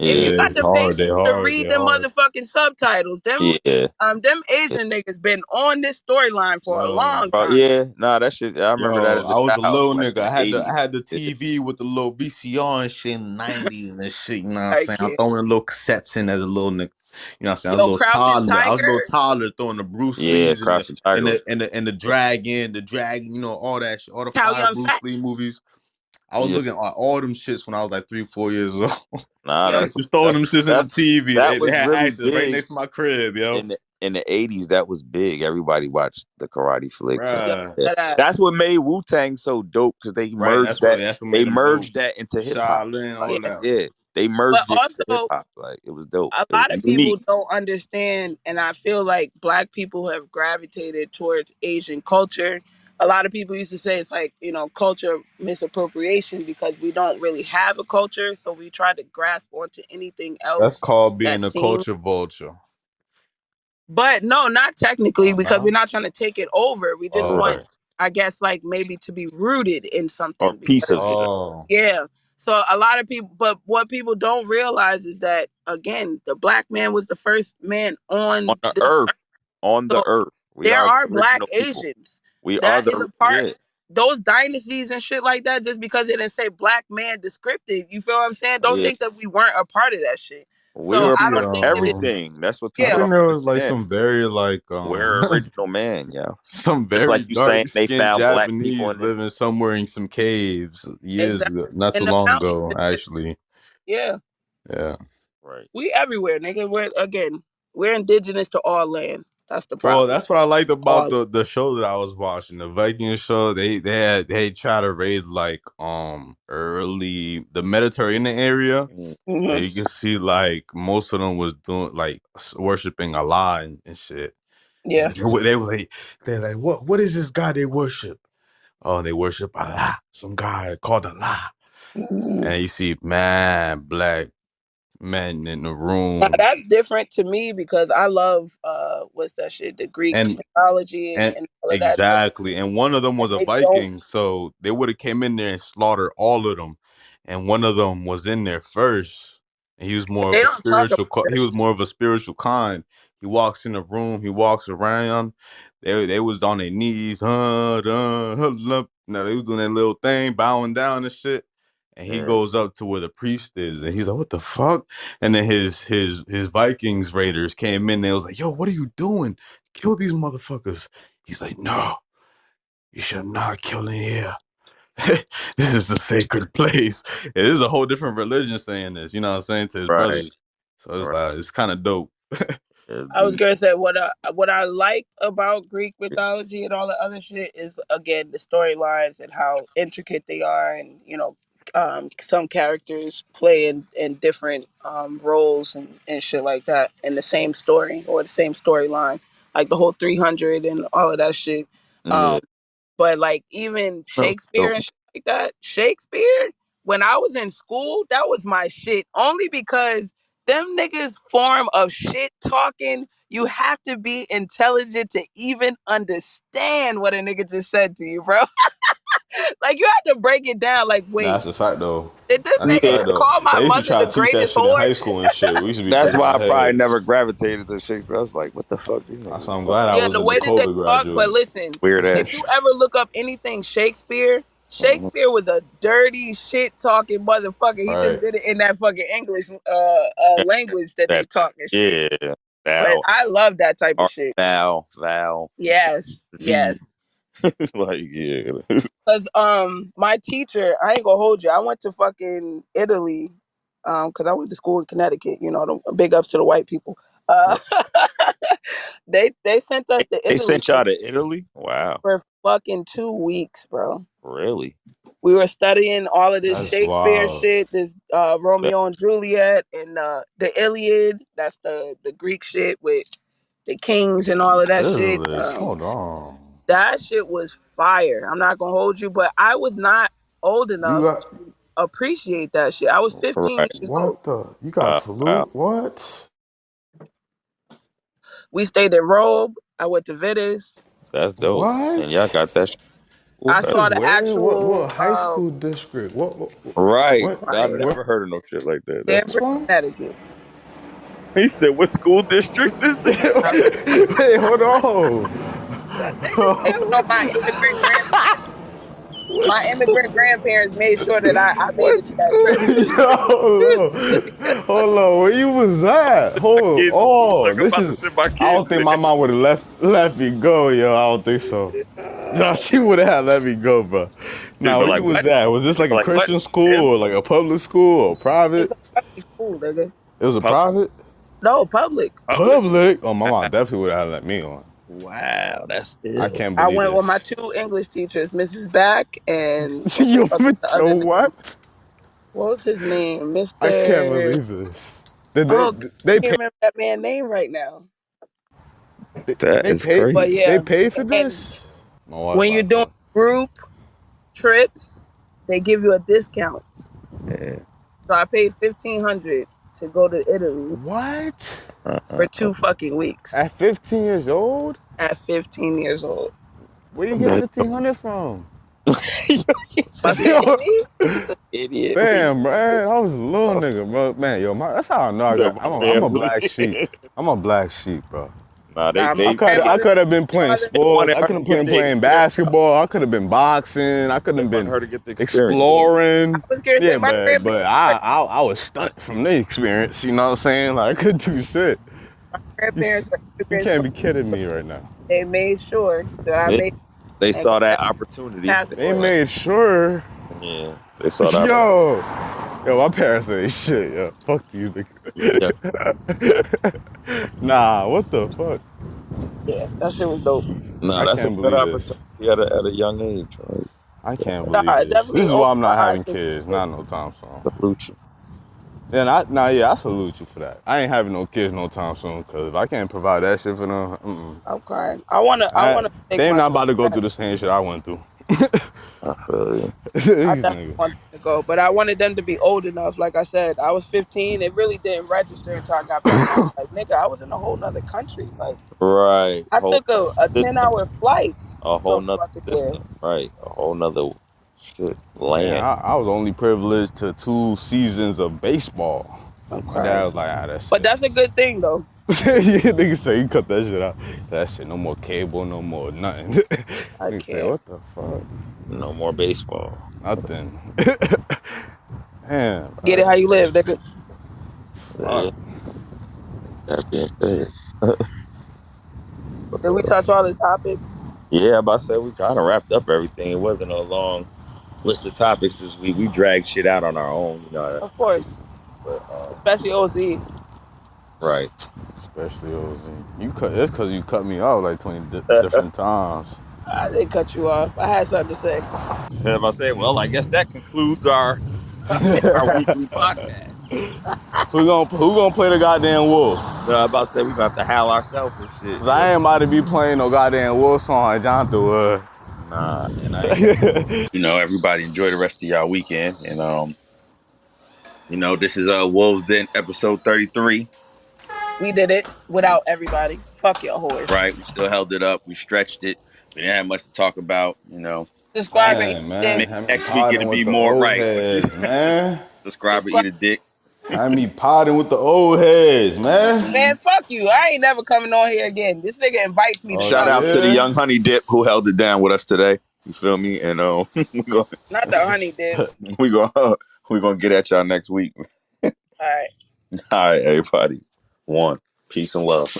if you Yeah, Yeah, got they the hard. patience They to hard. They read them hard. motherfucking subtitles, yeah. them Asian niggas been on this storyline for a Yo, long Oh time. yeah, nah, that shit. I remember that yo, as a I was a child, little like nigga. in the I '80s. had the Yeah, TV with the little VCR and shit in the 90s and shit. You know what I'm I saying? I'm can't. throwing little cassettes in as a little nigga. You know what I'm saying? I was a Yo, little Crouching toddler. I was a Tiger. little toddler throwing the Bruce yeah. Lees and Crouching Tiger was. the dragon, you know, all that shit, all the Cow fire Young Bruce Lee Facts. movies. I was Yeah, looking at all them shits when I was like 3, 4 years old. nah, Yo, Just throwing them shits in the TV. that They was had really access right big next to my crib, yo. in the '80s. That was big. Everybody watched the karate flicks, and yo, Bruh. yeah. that That's what made Wu Tang so dope because Right. That's what they made them dope. merged that into hip hop. Shaolin, Like all yeah. that. yeah, they But merged it into hip also hop. Like it was dope. a It was lot of unique. people don't understand, and I feel like black people have gravitated towards Asian culture. A lot of people used to say it's like, culture misappropriation because we don't really have a culture, so we try to grasp onto anything That's else called that being a seems. culture vulture. But no, not technically, Oh because we're no. not trying to take it over. We just want, Oh. Right. I guess, like maybe to be rooted in Or a something. piece Because of it Oh. yeah. So a lot of people, but what people don't realize is that again, the black man was the first man on on the this earth. earth. On the So earth, we there are the are black original people. Asians. We are That is the a part. yeah. Those dynasties and shit like that, just because it didn't say black man descriptive, you feel what I'm saying? Don't Yeah, think that we weren't a part of that shit. we So are I Maybe don't think that it. everything. That's what I people Yeah, think don't there was like understand. some very We're original man, yeah. some Just very like you saying dark they skinned found black people Japanese in the living somewhere in some caves years exactly. ago, not too In the long mountains ago, and shit. actually. Yeah. Yeah. right. We everywhere, nigga. We're indigenous to all land. That's the Well, problem. that's what I liked about All. the show that I was watching, the Viking show. They try to raid like early the Mediterranean area. Mm, And Hmm. you can see like most of them was doing like worshiping Allah and shit. Yeah. They were like they're like what is this God they worship? Oh, they worship Allah, some guy called Allah. Mhm. And you see man, black men in the Now room. that's different to me because I love what's that shit? The Greek And mythology And and all of that. So exactly. And one of them was a they don't Viking, so they would have came in there and slaughtered all of them. And one of them was in there first. And he was more of they a don't talk about he that was shit. more of a spiritual kind. He walks in the room, he walks around. They was on their knees, no, they was doing that little thing, bowing down and shit. And he yeah. goes up to where the priest is, and he's like, "What the fuck?" And then his Vikings raiders came in. They was like, "Yo, what are you doing? Kill these motherfuckers." He's like, "No, you should not kill in here. This is a sacred place." It is a whole different religion saying this, you know what I'm saying, to his Right. brothers. So Right. it's kind of dope. It's I was deep. gonna say what I liked about Greek mythology and all the other shit is again the storylines and how intricate they are, and some characters play in different roles and shit like that in the same story or the same storyline, like the whole 300 and all of that shit. Um, Yeah. but like even That was Shakespeare dope. and shit like that, Shakespeare, when I was in school, that was my shit. Only because them niggas form of shit talking, you have to be intelligent to even understand what a nigga just said to you, bro. Like you have to break it down. Like, Nah, wait, that's a fact though. did this That's a nigga Yeah. fact though. call my They used to mother try the to teach that greatest shit in whore? high school and shit. We used to be That's putting why our I probably heads. never gravitated to Shakespeare. I was like, what the fuck? These niggas So is I'm talking glad I Yeah, was the a way that they Dakota talk. But graduate. listen, weird if ass you shit. ever look up anything Shakespeare, Mhm. Shakespeare was a dirty shit talking motherfucker. He just Right. did it in that fucking English Yeah, language that they that talk and shit. yeah. But Thou I love that type of art shit. thou, thou, Yes, thee, yes. Like, yeah. Cause my teacher, I ain't gonna hold you. I went to fucking Italy, cause I went to school in Connecticut. You know, the big ups to the white people. Uh, they sent us to They Italy sent y'all to Italy? Wow. for fucking 2 weeks, bro. Really? We were studying all of this That's Shakespeare wild. shit, this Romeo and Juliet, and the Iliad. That's the Greek shit with the kings and all of that shit. Italy. Hold on. That shit was fire. I'm not gonna hold you, but I was not old You enough got to appreciate that shit. I was 15 Right. years old. what the? You got Wow. flute? What? We stayed in Rome. I went to Venice. That's dope. And y'all got What? that shit. I This is saw the where? actual What high school district? Right. What? I've fire. What? never heard of no shit like that. That's Which Stamford, one? Connecticut. he said, what school district is this? I, Wait, hold on. nigga, you know, my immigrant grandparents made sure that I made What it to that trip. school Yo, district is this? hold on. Where you was at? My Hold. kids, Oh, look, I'm this about to is. send my I kids don't think there. my mom would have left me go, yo. I don't think so. No, she would have let me go, bro. They'd Now, be where you like, was what? at? Was this like a Like, what? Christian Tim? school or like a public school or It's private? a public school, nigga. It was a Pub- private? No, public. public? Public? Oh, my mom definitely would have let me on. Wow, that's I ill. can't I believe went with my this. two English teachers, Mrs. Back and what the You fuck was the other name? what? What was his name? I can't Mr. believe this. Did Oh, they I can't pay remember that man's name right now. That they is pay But crazy. they yeah, pay for and this? My wife when you're about doing to group trips, they give you a discount. Yeah. So I paid 1,500 to go to Italy what? for 2 fucking weeks At 15 years old? at 15 years old. Where you get 1,500 from? He's an Fucking idiot. Yo, Italy? He's an idiot. damn, man, I was a little nigga, bro. Man, yo, that's how I know He I said, got. my I'm a family. black sheep. I'm a black sheep, bro. Nah, Nah, my I grandmother, could have been playing father, they sports. wanted I her could to have get been the playing experience. basketball. I could have been boxing. I could They have want been her to get the experience. exploring. I was gonna say Yeah, my grandparents, but I was stunned from the experience. You know what I'm saying? Like I couldn't do shit. You, grandparents are you immigrants, can't be kidding me right now. they made sure that I Yeah, made they and saw got that that opportunity. They They were passport. like, made sure. yeah, they saw that. Yo, my parents say shit. Yo, fuck these Yeah. niggas. Nah, what the fuck? Yeah, that shit was dope. No, I that's a can't good believe this. opportunity at a young age, right? I can't believe Nah, it this. This definitely is why opened I'm my not eyes having to kids. shit. Not no time soon. Salute you. Yeah, I salute you for that. I ain't having no kids no time soon, cause if I can't provide that shit for them, I'm crying. I wanna take they my not about to go back. through the same shit I went through. I feel you. I These definitely niggas. want them to go, but I wanted them to be old enough. Like I said, I was 15. It really didn't register until I got back home. Like, nigga, I was in a whole nother country. Like, Right. I took a System, 10-hour flight a whole from nother fucking there. system. Right. A whole nother shit. Man, Land. I was only privileged to 2 seasons of baseball. I'm My dad crying. was like, that's But it. that's a good thing, though. Yeah, nigga say he cut that shit out. That shit, no more cable, no more nothing. I Nigga say, can't. what the fuck? No more baseball. Nothing. Damn, Get it bro. how you live, nigga. Yeah. Fuck. That being said. Did we touch all the topics? Yeah, but I said we kind of wrapped up everything. It wasn't a long list of topics this week. We dragged shit out on our own, you know. Of course. But Especially OZ. right. Especially OZ. It's cause you cut me off like 20 different times. I didn't cut you off. I had something to say. And if I say, well, I guess that concludes our weekly podcast. Who gonna play the goddamn wolf? I'm about to say we're gonna have to howl ourselves and shit. 'Cause I ain't about to be playing no goddamn wolf song like Jonathan would. Nah, and I ain't got everybody enjoy the rest of y'all weekend. And this is Wolves Den episode 33. We did it without everybody. Fuck your horse. Right. We still held it up. We stretched it. We didn't have much to talk about, Subscribe and eat Man, man, dick. Maybe had me next week potting it'll with be the more old right. heads, man. Subscribe or Subscribe. eat a dick. Had me potting with the old heads, man. Man, fuck you. I ain't never coming on here again. This nigga invites me to Oh Shout come. outs to the yeah. young honey dip who held it down with us today. You feel me? And Not the honey dip. we gonna we gonna get at y'all next week. All right. All right, everybody. One. Peace and love.